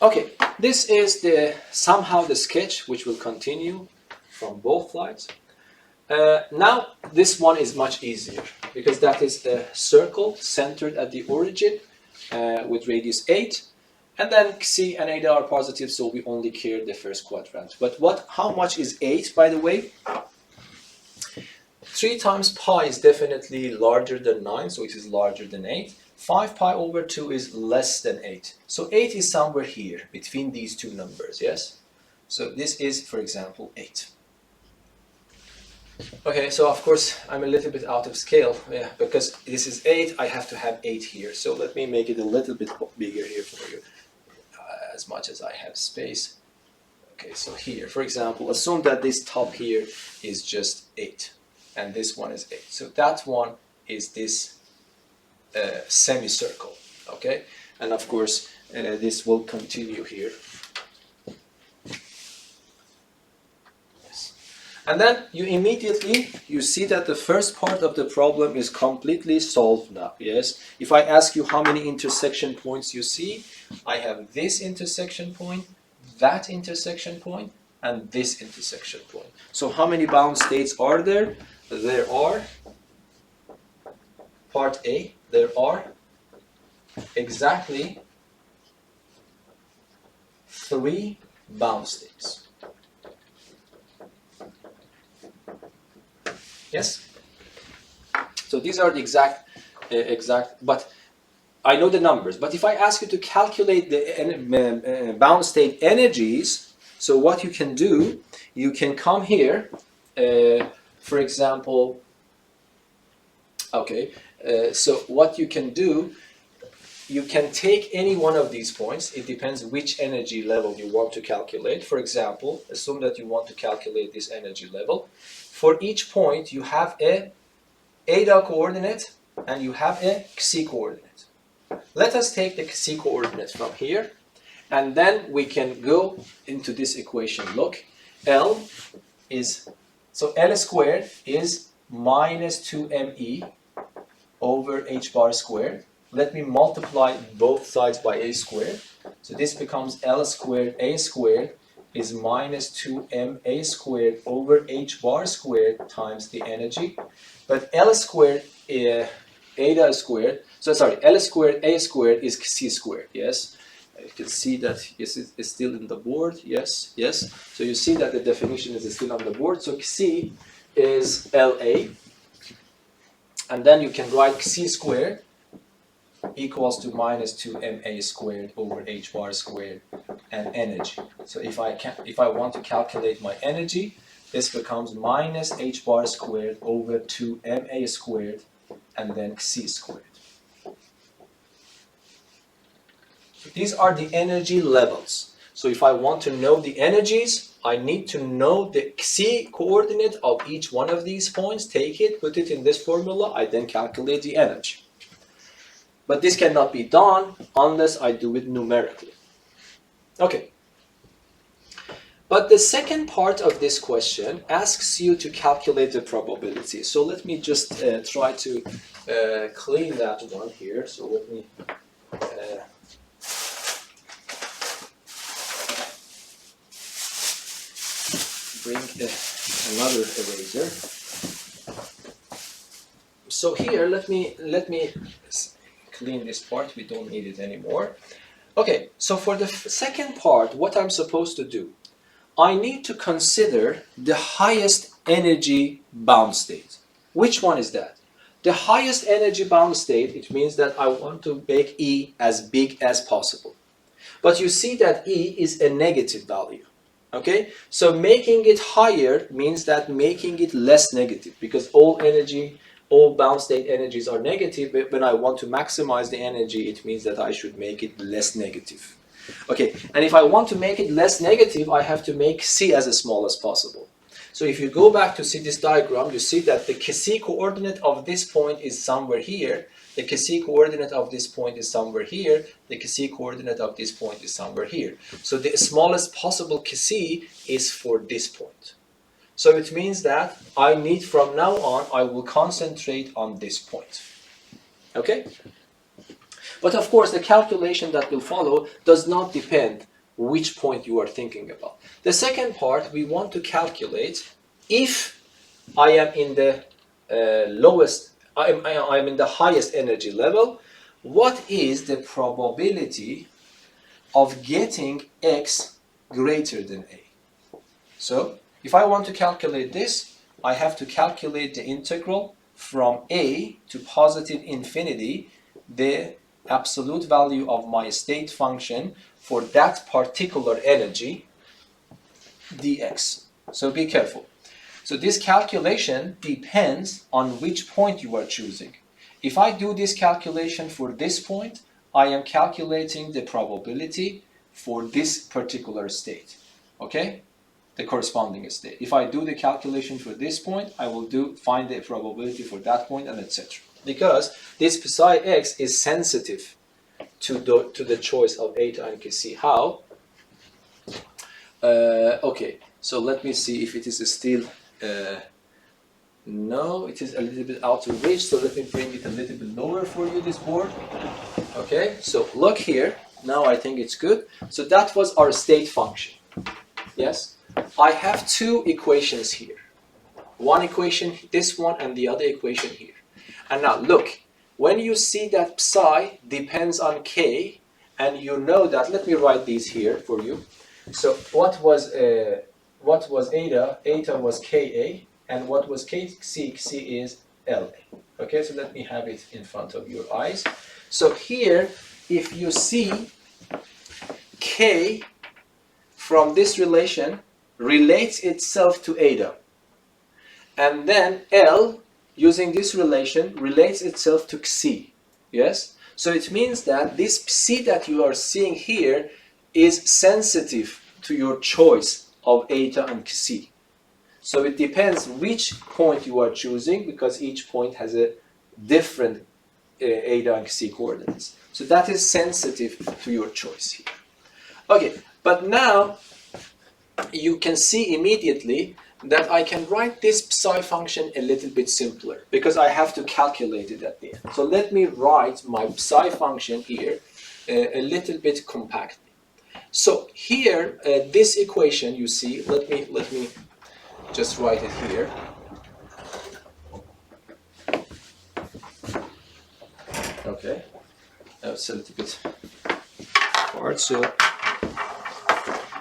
Okay, this is somehow the sketch which will continue from both sides. Now, this one is much easier because that is a circle centered at the origin with radius 8. And then C and eta are positive, so we only care the first quadrant. But how much is 8, by the way? 3 times pi is definitely larger than 9, so it is larger than 8. 5 pi over 2 is less than 8. So 8 is somewhere here, between these two numbers, yes? So this is, for example, 8. Okay, so of course, I'm a little bit out of scale, yeah, because this is 8, I have to have 8 here. So let me make it a little bit bigger here for you. As much as I have space. Okay, so here, for example, assume that this top here is just 8, and this one is 8. So that one is this semicircle, okay? And of course, this will continue here. Yes. And then you immediately, you see that the first part of the problem is completely solved now, yes? If I ask you how many intersection points you see, I have this intersection point, that intersection point, and this intersection point. So how many bound states are there? There are, part A, there are exactly 3 bound states. Yes? So these are the exact, but I know the numbers, but if I ask you to calculate the bound state energies, so what you can do, you can come here, for example, okay, so what you can do, you can take any one of these points, it depends which energy level you want to calculate. For example, assume that you want to calculate this energy level. For each point, you have a eta coordinate and you have a xi coordinate. Let us take the xi coordinates from here, and then we can go into this equation. Look, L is, so L squared is minus 2me over h bar squared. Let me multiply both sides by a squared. So this becomes L squared a squared is minus 2ma squared over h bar squared times the energy. But L squared eta squared, so sorry, L squared a squared is c squared, yes? You can see that it's still in the board, yes, yes. So you see that the definition is still on the board. So c is LA, and then you can write c squared equals to minus 2ma squared over h bar squared and energy. So if I want to calculate my energy, this becomes minus h bar squared over 2ma squared and then c squared. These are the energy levels. So if I want to know the energies, I need to know the xi coordinate of each one of these points, take it, put it in this formula, I then calculate the energy. But this cannot be done unless I do it numerically. Okay. But the second part of this question asks you to calculate the probability. So let me just try to clean that one here. So let me bring another eraser. So here, let me clean this part. We don't need it anymore. Okay, so for the second part, what I'm supposed to do, I need to consider the highest energy bound state. Which one is that? The highest energy bound state, it means that I want to make E as big as possible. But you see that E is a negative value. Okay, so making it higher means that making it less negative, because all bound state energies are negative, but when I want to maximize the energy, it means that I should make it less negative. Okay, and if I want to make it less negative, I have to make C as small as possible. So if you go back to see this diagram, you see that the c coordinate of this point is somewhere here. The c coordinate of this point is somewhere here. The c coordinate of this point is somewhere here. So the smallest possible c is for this point. So it means that I need, from now on, I will concentrate on this point. Okay? But of course, the calculation that will follow does not depend which point you are thinking about. The second part, we want to calculate if I am in the I am in the highest energy level, what is the probability of getting x greater than a? So, if I want to calculate this, I have to calculate the integral from a to positive infinity, the absolute value of my state function for that particular energy, dx. So be careful. So this calculation depends on which point you are choosing. If I do this calculation for this point, I am calculating the probability for this particular state. Okay? The corresponding state. If I do the calculation for this point, I will find the probability for that point, and etc. Because this psi x is sensitive to the choice of eta and kc. How? Okay, so let me see if it is still. No, it is a little bit out of reach, so let me bring it a little bit lower for you, this board. Okay, so look here. Now I think it's good. So that was our state function. Yes? I have two equations here. One equation, this one, and the other equation here. And now look, when you see that psi depends on k, and you know that, let me write these here for you. So what was eta? Eta was ka, and what was kc? Kc is la. Okay, so let me have it in front of your eyes. So here, if you see k from this relation relates itself to eta, and then L, using this relation, relates itself to Xc. Yes? So it means that this Psi that you are seeing here is sensitive to your choice of eta and Xc. So it depends which point you are choosing, because each point has a different eta and Xc coordinates. So that is sensitive to your choice here. Okay, but now you can see immediately that I can write this psi function a little bit simpler, because I have to calculate it at the end. So let me write my psi function here a little bit compactly. So here, this equation you see, let me just write it here. Okay, that's a little bit hard.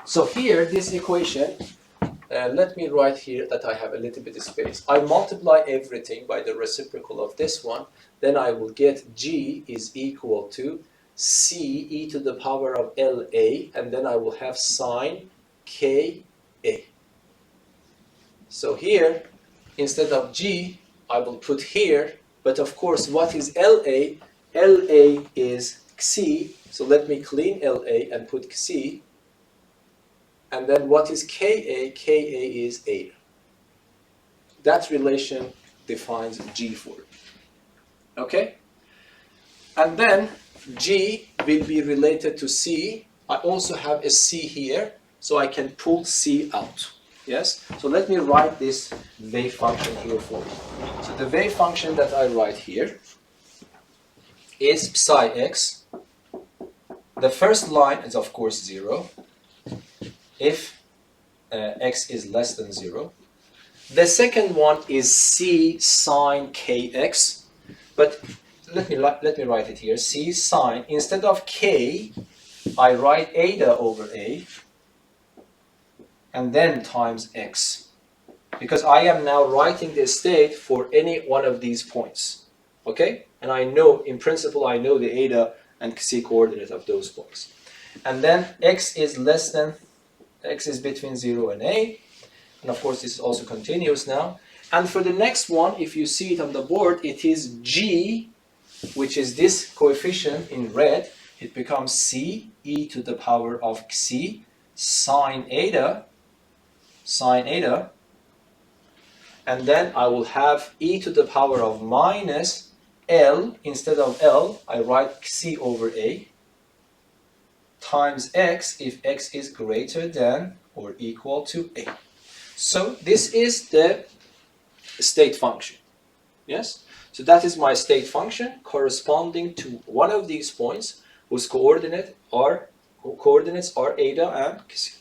So here, this equation, let me write here that I have a little bit of space. I multiply everything by the reciprocal of this one, then I will get G is equal to C e to the power of LA, and then I will have sine KA. So here, instead of G, I will put here, but of course, what is LA? LA is Xc, so let me clean LA and put Xc. And then what is Ka? Ka is eta. That relation defines G for it. Okay? And then G will be related to C. I also have a C here, so I can pull C out. Yes? So let me write this wave function here for you. So the wave function that I write here is psi x. The first line is of course 0. If x is less than 0. The second one is c sine kx, but let me write it here. C sine, instead of k, I write eta over a, and then times x, because I am now writing the state for any one of these points. Okay, and I know, in principle, I know the eta and c coordinate of those points, and then x is less than. X is between 0 and a, and of course this is also continuous now. And for the next one, if you see it on the board, it is G, which is this coefficient in red. It becomes C e to the power of Xc sine eta, and then I will have e to the power of minus L, instead of L, I write C over A, times x if x is greater than or equal to A. So this is the state function. Yes? So that is my state function corresponding to one of these points whose coordinates are eta and c.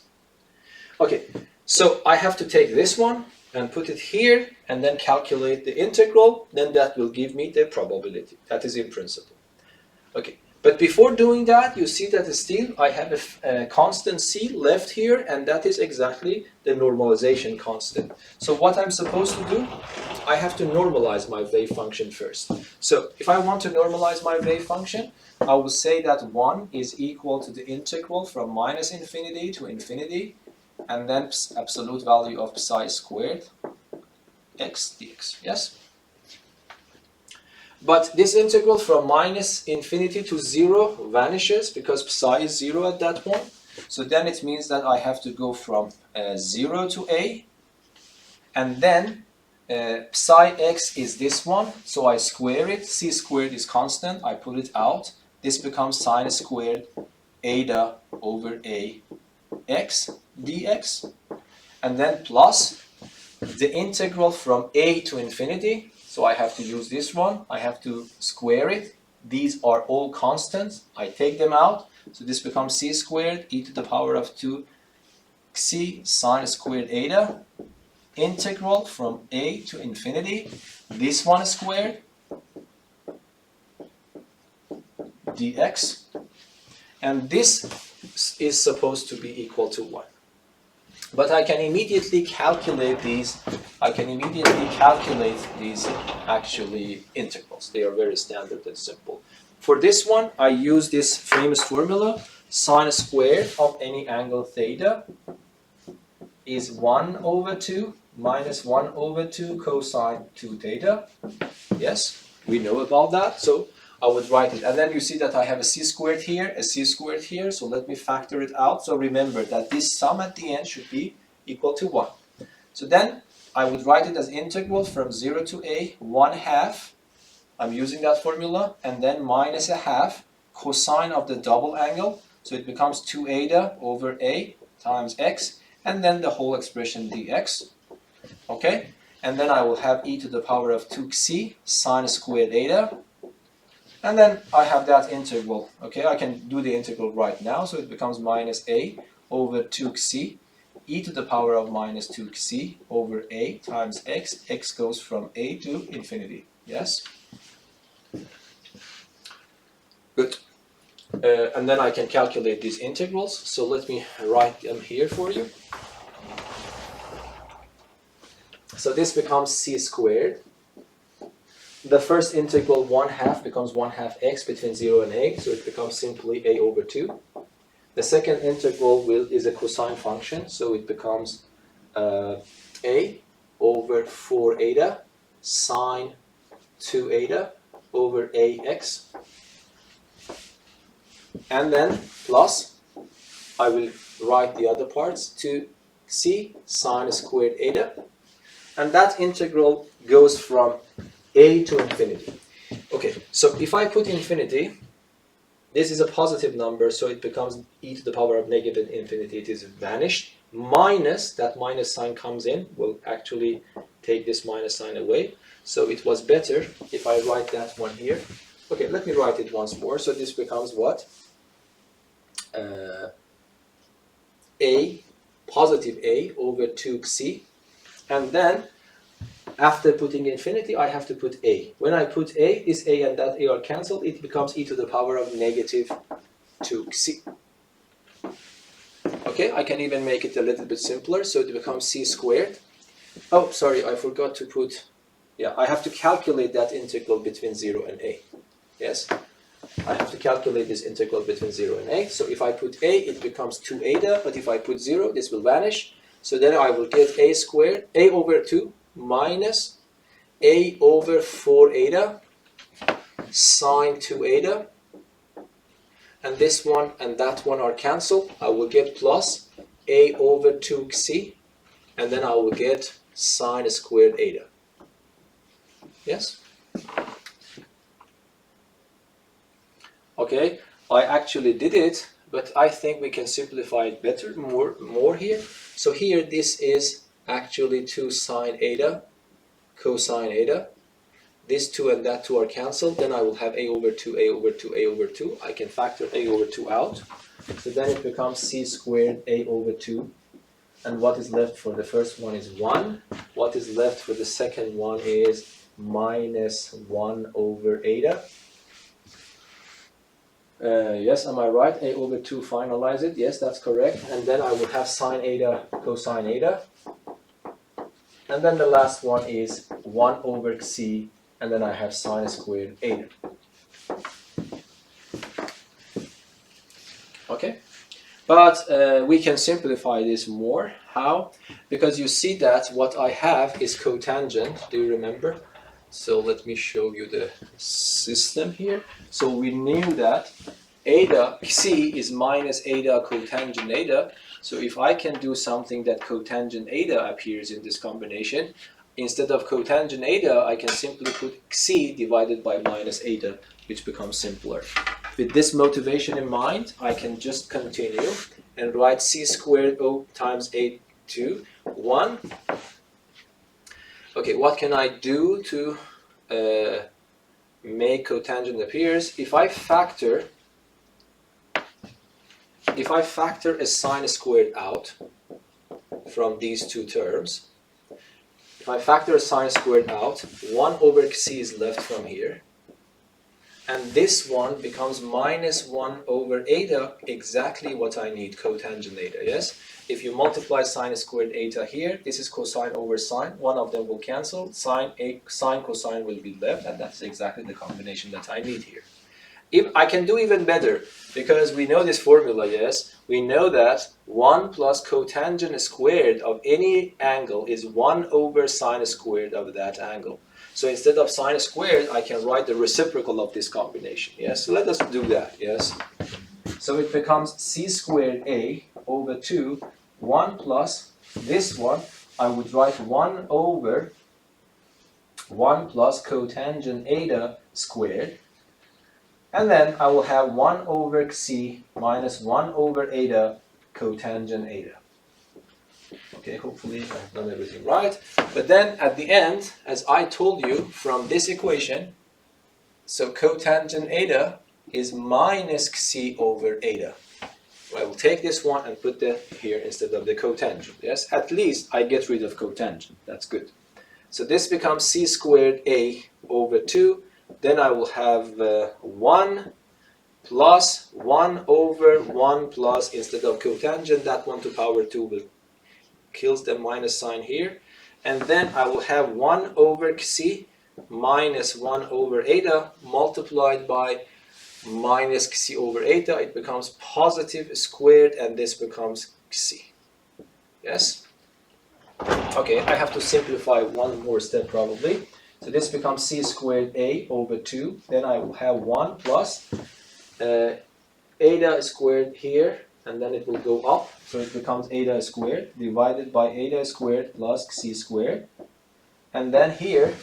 Okay, so I have to take this one and put it here and then calculate the integral, then that will give me the probability. That is in principle. Okay, but before doing that, you see that still I have a constant c left here, and that is exactly the normalization constant. So what I'm supposed to do, I have to normalize my wave function first. So if I want to normalize my wave function, I will say that 1 is equal to the integral from minus infinity to infinity, and then absolute value of psi squared x dx. Yes? But this integral from minus infinity to 0 vanishes because psi is 0 at that point. So then it means that I have to go from 0 to A, and then psi x is this one, so I square it. C squared is constant, I put it out. This becomes sine squared eta over A x dx, and then plus the integral from A to infinity. So I have to use this one, I have to square it. These are all constants, I take them out. So this becomes c squared e to the power of 2c sine squared eta, integral from A to infinity, this one squared dx, and this is supposed to be equal to 1. But I can immediately calculate these. Actually integrals. They are very standard and simple. For this one, I use this famous formula: sine squared of any angle theta is 1 over 2 minus 1 over 2 cosine 2 theta. Yes, we know about that. So I would write it. And then you see that I have a c squared here, a c squared here. So let me factor it out. So remember that this sum at the end should be equal to 1. So then I would write it as integral from 0 to A, 1/2. I'm using that formula. And then minus a half cosine of the double angle. So it becomes 2 eta over A times x. And then the whole expression dx. Okay? And then I will have e to the power of 2c sine squared eta. And then I have that integral. Okay, I can do the integral right now. So it becomes minus a over 2c e to the power of minus 2c over a times x. X goes from a to infinity. Yes? Good. And then I can calculate these integrals. So let me write them here for you. So this becomes c squared. The first integral 1/2 becomes 1/2 x between 0 and a, so it becomes simply a over 2. The second integral is a cosine function, so it becomes a over 4 eta sine 2 eta over ax. And then plus, I will write the other parts, 2c sine squared eta. And that integral goes from a to infinity. Okay, so if I put infinity, this is a positive number, so it becomes e to the power of negative infinity. It is vanished. Minus, that minus sign comes in, will actually take this minus sign away. So it was better if I write that one here. Okay, let me write it once more. So this becomes what? A, positive a over 2c. And then after putting infinity, I have to put a. When I put a, this a and that a are cancelled. It becomes e to the power of negative 2c. Okay, I can even make it a little bit simpler. So it becomes c squared. Oh, sorry, I forgot to put... Yeah, I have to calculate that integral between 0 and a. Yes? I have to calculate this integral between 0 and a. So if I put a, it becomes 2 eta. But if I put 0, this will vanish. So then I will get a squared, a over 2, minus a over 4 eta sine 2 eta, and this one and that one are cancelled. I will get plus a over 2c, and then I will get sine squared eta. Yes? Okay, I actually did it, but I think we can simplify it better, more here. So here this is actually 2 sine eta, cosine eta. This 2 and that 2 are cancelled. Then I will have a over 2, a over 2, a over 2. I can factor a over 2 out. So then it becomes c squared a over 2. And what is left for the first one is 1. What is left for the second one is minus 1 over eta. Yes, am I right? A over 2 finalize it. Yes, that's correct. And then I will have sine eta, cosine eta. And then the last one is 1 over c, and then I have sine squared eta. Okay? But we can simplify this more. How? Because you see that what I have is cotangent. Do you remember? So let me show you the system here. So we knew that eta, c is minus eta cotangent eta. So if I can do something that cotangent eta appears in this combination, instead of cotangent eta, I can simply put c divided by minus eta, which becomes simpler. With this motivation in mind, I can just continue and write c squared o times a to 1. Okay, what can I do to make cotangent appears? If I factor a sine squared out from these two terms, if I factor a sine squared out, 1 over c is left from here. And this one becomes minus 1 over eta, exactly what I need, cotangent eta, yes? If you multiply sine squared eta here, this is cosine over sine, one of them will cancel, sine cosine will be left, and that's exactly the combination that I need here. If I can do even better, because we know this formula, yes? We know that 1 plus cotangent squared of any angle is 1 over sine squared of that angle. So instead of sine squared, I can write the reciprocal of this combination, yes? So let us do that, yes? So it becomes c squared a over 2, 1 plus this one, I would write 1 over 1 plus cotangent eta squared. And then I will have 1 over c minus 1 over eta cotangent eta. Okay, hopefully I've done everything right. But then at the end, as I told you from this equation, so cotangent eta is minus c over eta. I will take this one and put it here instead of the cotangent. Yes, at least I get rid of cotangent. That's good. So this becomes c squared a over 2. Then I will have 1 plus 1 over 1 plus, instead of cotangent, that 1 to power 2 will kills the minus sign here. And then I will have 1 over c minus 1 over eta multiplied by minus c over eta. It becomes positive squared, and this becomes c. Yes? Okay, I have to simplify one more step probably. So this becomes c squared a over 2. Then I will have 1 plus eta squared here, and then it will go up. So it becomes eta squared divided by eta squared plus c squared. And then here,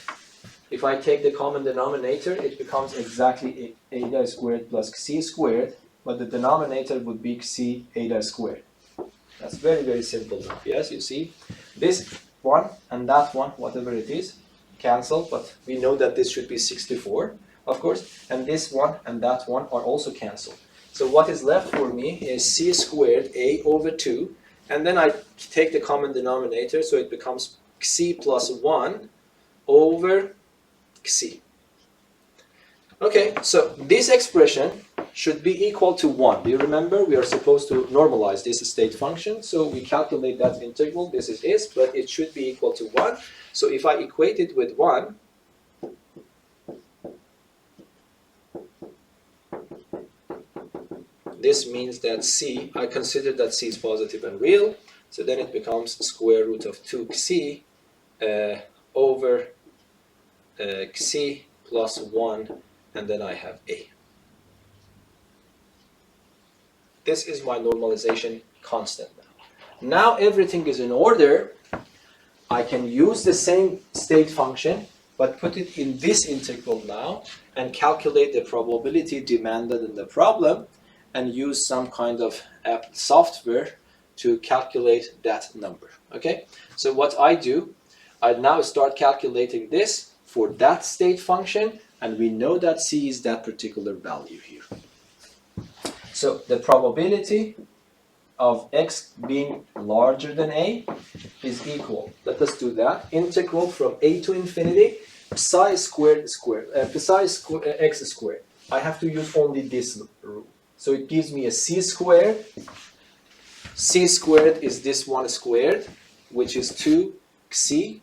if I take the common denominator, it becomes exactly eta squared plus c squared, but the denominator would be c eta squared. That's very, very simple now. Yes, you see? This one and that one, whatever it is, cancel, but we know that this should be 64, of course, and this one and that one are also cancelled. So what is left for me is c squared a over 2, and then I take the common denominator, so it becomes c plus 1 over c. Okay, so this expression should be equal to 1. Do you remember? We are supposed to normalize this state function, so we calculate that integral. This is, but it should be equal to 1. So if I equate it with 1, this means that c, I consider that c is positive and real, so then it becomes square root of 2c over c plus 1, and then I have a. This is my normalization constant now. Now everything is in order. I can use the same state function, but put it in this integral now and calculate the probability demanded in the problem and use some kind of software to calculate that number. Okay, so what I do, I now start calculating this for that state function, and we know that C is that particular value here. So the probability of x being larger than a is equal. Let us do that. Integral from a to infinity, psi squared x squared. I have to use only this rule. So it gives me a c squared. C squared is this one squared, which is 2c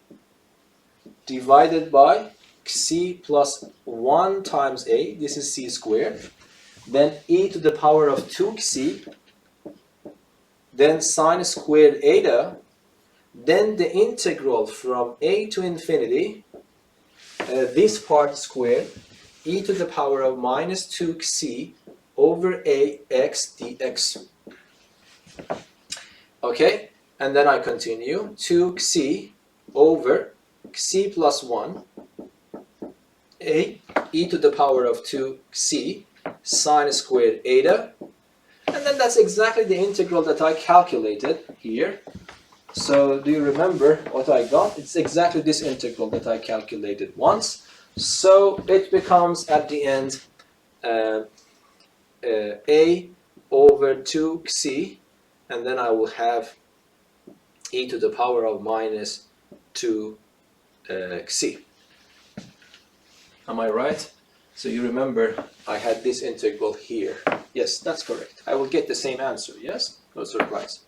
divided by c plus 1 times a. This is c squared. Then e to the power of 2c, then sine squared eta, then the integral from a to infinity, this part squared, e to the power of minus 2c over ax dx. Okay, and then I continue, 2c over c plus 1, a e to the power of 2c sine squared eta, and then that's exactly the integral that I calculated here. So do you remember what I got? It's exactly this integral that I calculated once. So it becomes at the end a over 2c, and then I will have e to the power of minus 2c. Am I right? So you remember I had this integral here. Yes, that's correct. I will get the same answer, yes? No surprise.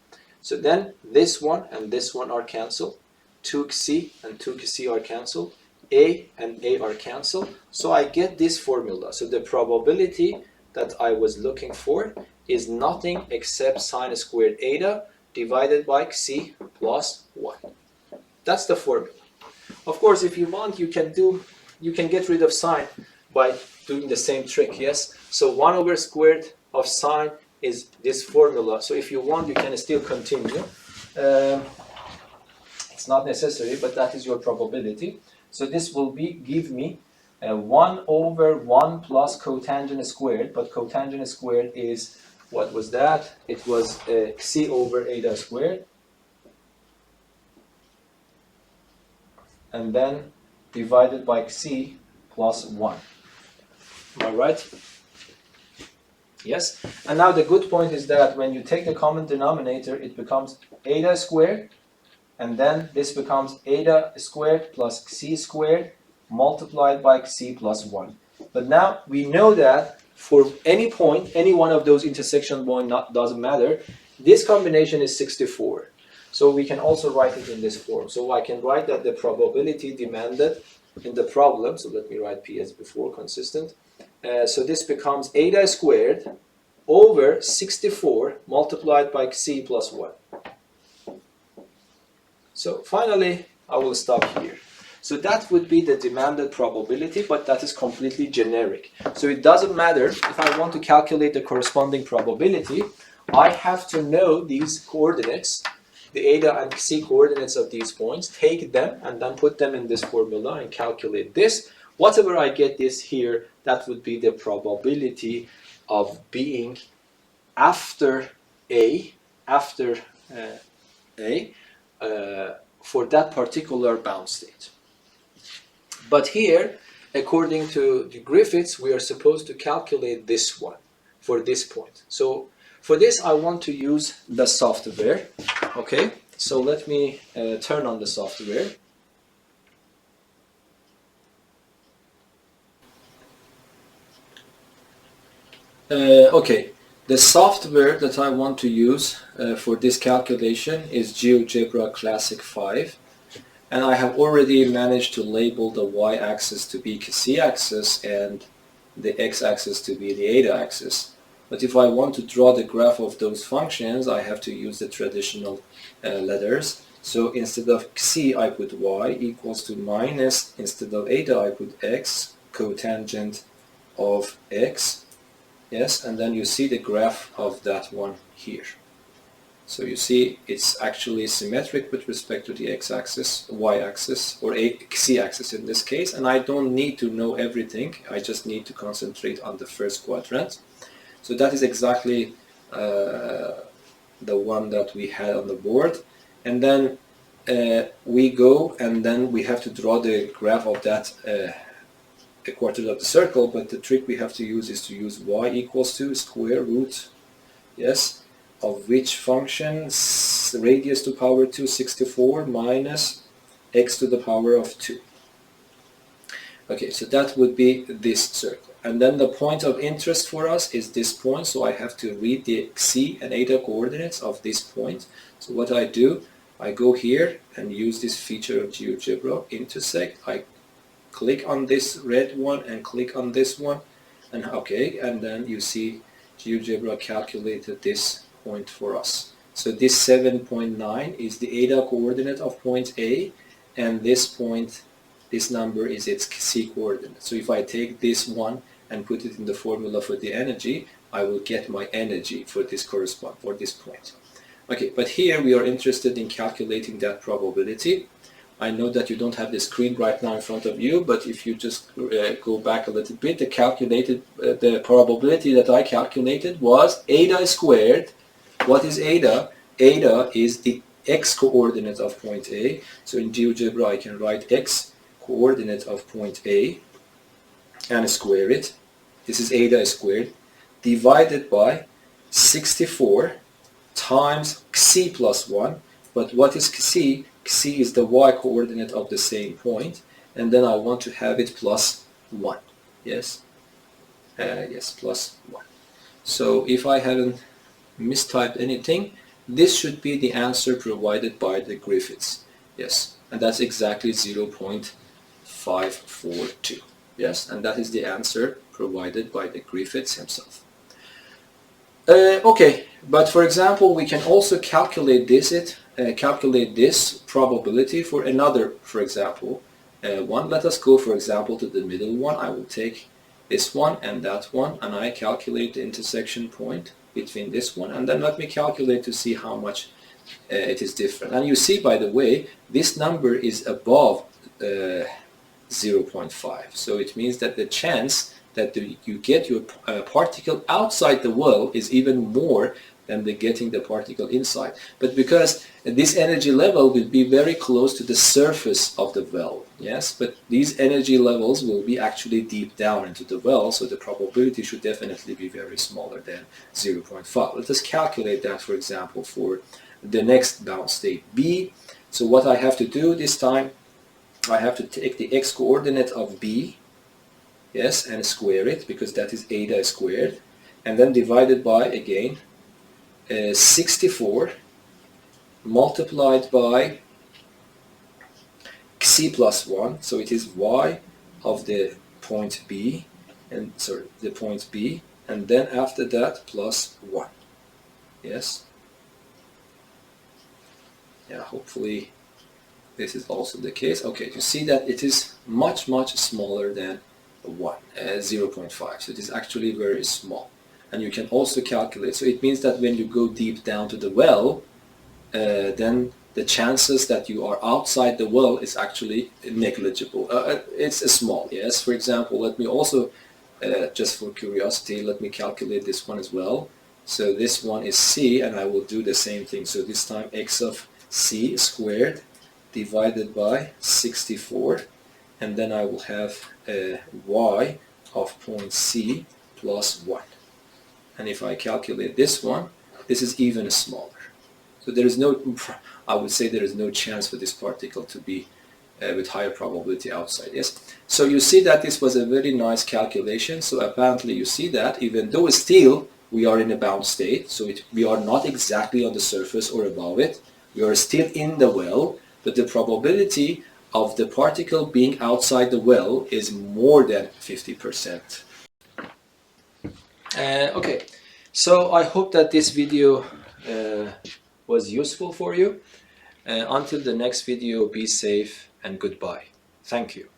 So then this one and this one are cancelled. 2c and 2c are cancelled. A and A are cancelled. So I get this formula. So the probability that I was looking for is nothing except sine squared eta divided by c plus 1. That's the formula. Of course, if you want, you can get rid of sine by doing the same trick, yes? So 1 over squared of sine is this formula. So if you want, you can still continue. It's not necessary, but that is your probability. So this will give me 1 over 1 plus cotangent squared, but cotangent squared is, what was that? It was c over eta squared. And then divided by c plus 1. Am I right? Yes. And now the good point is that when you take the common denominator, it becomes eta squared, and then this becomes eta squared plus c squared multiplied by c plus 1. But now we know that for any point, any one of those intersection points, doesn't matter, this combination is 64. So we can also write it in this form. So I can write that the probability demanded in the problem, so let me write P as before, consistent. So this becomes eta squared over 64 multiplied by c plus 1. So finally, I will stop here. So that would be the demanded probability, but that is completely generic. So it doesn't matter if I want to calculate the corresponding probability, I have to know these coordinates, the eta and c coordinates of these points, take them and then put them in this formula and calculate this. Whatever I get this here, that would be the probability of being after A, for that particular bound state. But here, according to the Griffiths, we are supposed to calculate this one for this point. So for this, I want to use the software. Okay, so let me turn on the software. Okay, the software that I want to use for this calculation is GeoGebra Classic 5, and I have already managed to label the y-axis to be c-axis and the x-axis to be the eta-axis. But if I want to draw the graph of those functions, I have to use the traditional letters. So instead of c, I put y equals to minus, instead of eta, I put x, cotangent of x. Yes, and then you see the graph of that one here. So you see it's actually symmetric with respect to the x-axis, y-axis, or z-axis in this case, and I don't need to know everything. I just need to concentrate on the first quadrant. So that is exactly the one that we had on the board. And then we go and then we have to draw the graph of that a quarter of the circle, but the trick we have to use is to use y equals to square root, yes, of which function radius to power 2, 64 minus x to the power of 2. Okay, so that would be this circle. And then the point of interest for us is this point, so I have to read the c and eta coordinates of this point. So what I do, I go here and use this feature of GeoGebra, intersect. I click on this red one and click on this one, and okay, and then you see GeoGebra calculated this point for us. So this 7.9 is the eta coordinate of point A, and this point, this number is its c coordinate. So if I take this one and put it in the formula for the energy, I will get my energy for this for this point. Okay, but here we are interested in calculating that probability. I know that you don't have the screen right now in front of you, but if you just go back a little bit, the probability that I calculated was eta squared. What is eta? Eta is the x coordinate of point A. So in GeoGebra I can write x coordinate of point A and square it. This is eta squared divided by 64 times c plus 1. But what is c? C is the y coordinate of the same point, and then I want to have it plus 1. Yes? Yes, plus 1. So if I haven't mistyped anything, this should be the answer provided by the Griffiths. Yes, and that's exactly 0.542. Yes, and that is the answer provided by the Griffiths himself. Okay, but for example, we can also calculate this probability for another, for example, one. Let us go, for example, to the middle one. I will take this one and that one, and I calculate the intersection point between this one, and then let me calculate to see how much it is different. And you see, by the way, this number is above 0.5, so it means that the chance that you get your particle outside the well is even more than getting the particle inside. But because this energy level will be very close to the surface of the well, yes, but these energy levels will be actually deep down into the well, so the probability should definitely be very smaller than 0.5. Let us calculate that, for example, for the next bound state B. So what I have to do this time, I have to take the x coordinate of B, yes, and square it, because that is eta squared, and then divided by, again, 64 multiplied by c plus 1, so it is y of the point B, and sorry, the point B, and then after that plus 1. Yes? Yeah, hopefully this is also the case. Okay, you see that it is much smaller than 0.5, so it is actually very small. And you can also calculate, so it means that when you go deep down to the well, then the chances that you are outside the well is actually negligible. It's small, yes. For example, let me also, just for curiosity, let me calculate this one as well. So this one is c, and I will do the same thing. So this time x of c squared divided by 64, and then I will have y of point c plus 1. And if I calculate this one, this is even smaller. So there is no, I would say there is no chance for this particle to be with higher probability outside. Yes. So you see that this was a very nice calculation. So apparently you see that even though still we are in a bound state, so we are not exactly on the surface or above it, we are still in the well, but the probability of the particle being outside the well is more than 50%. Okay, so I hope that this video was useful for you. Until the next video, be safe and goodbye. Thank you.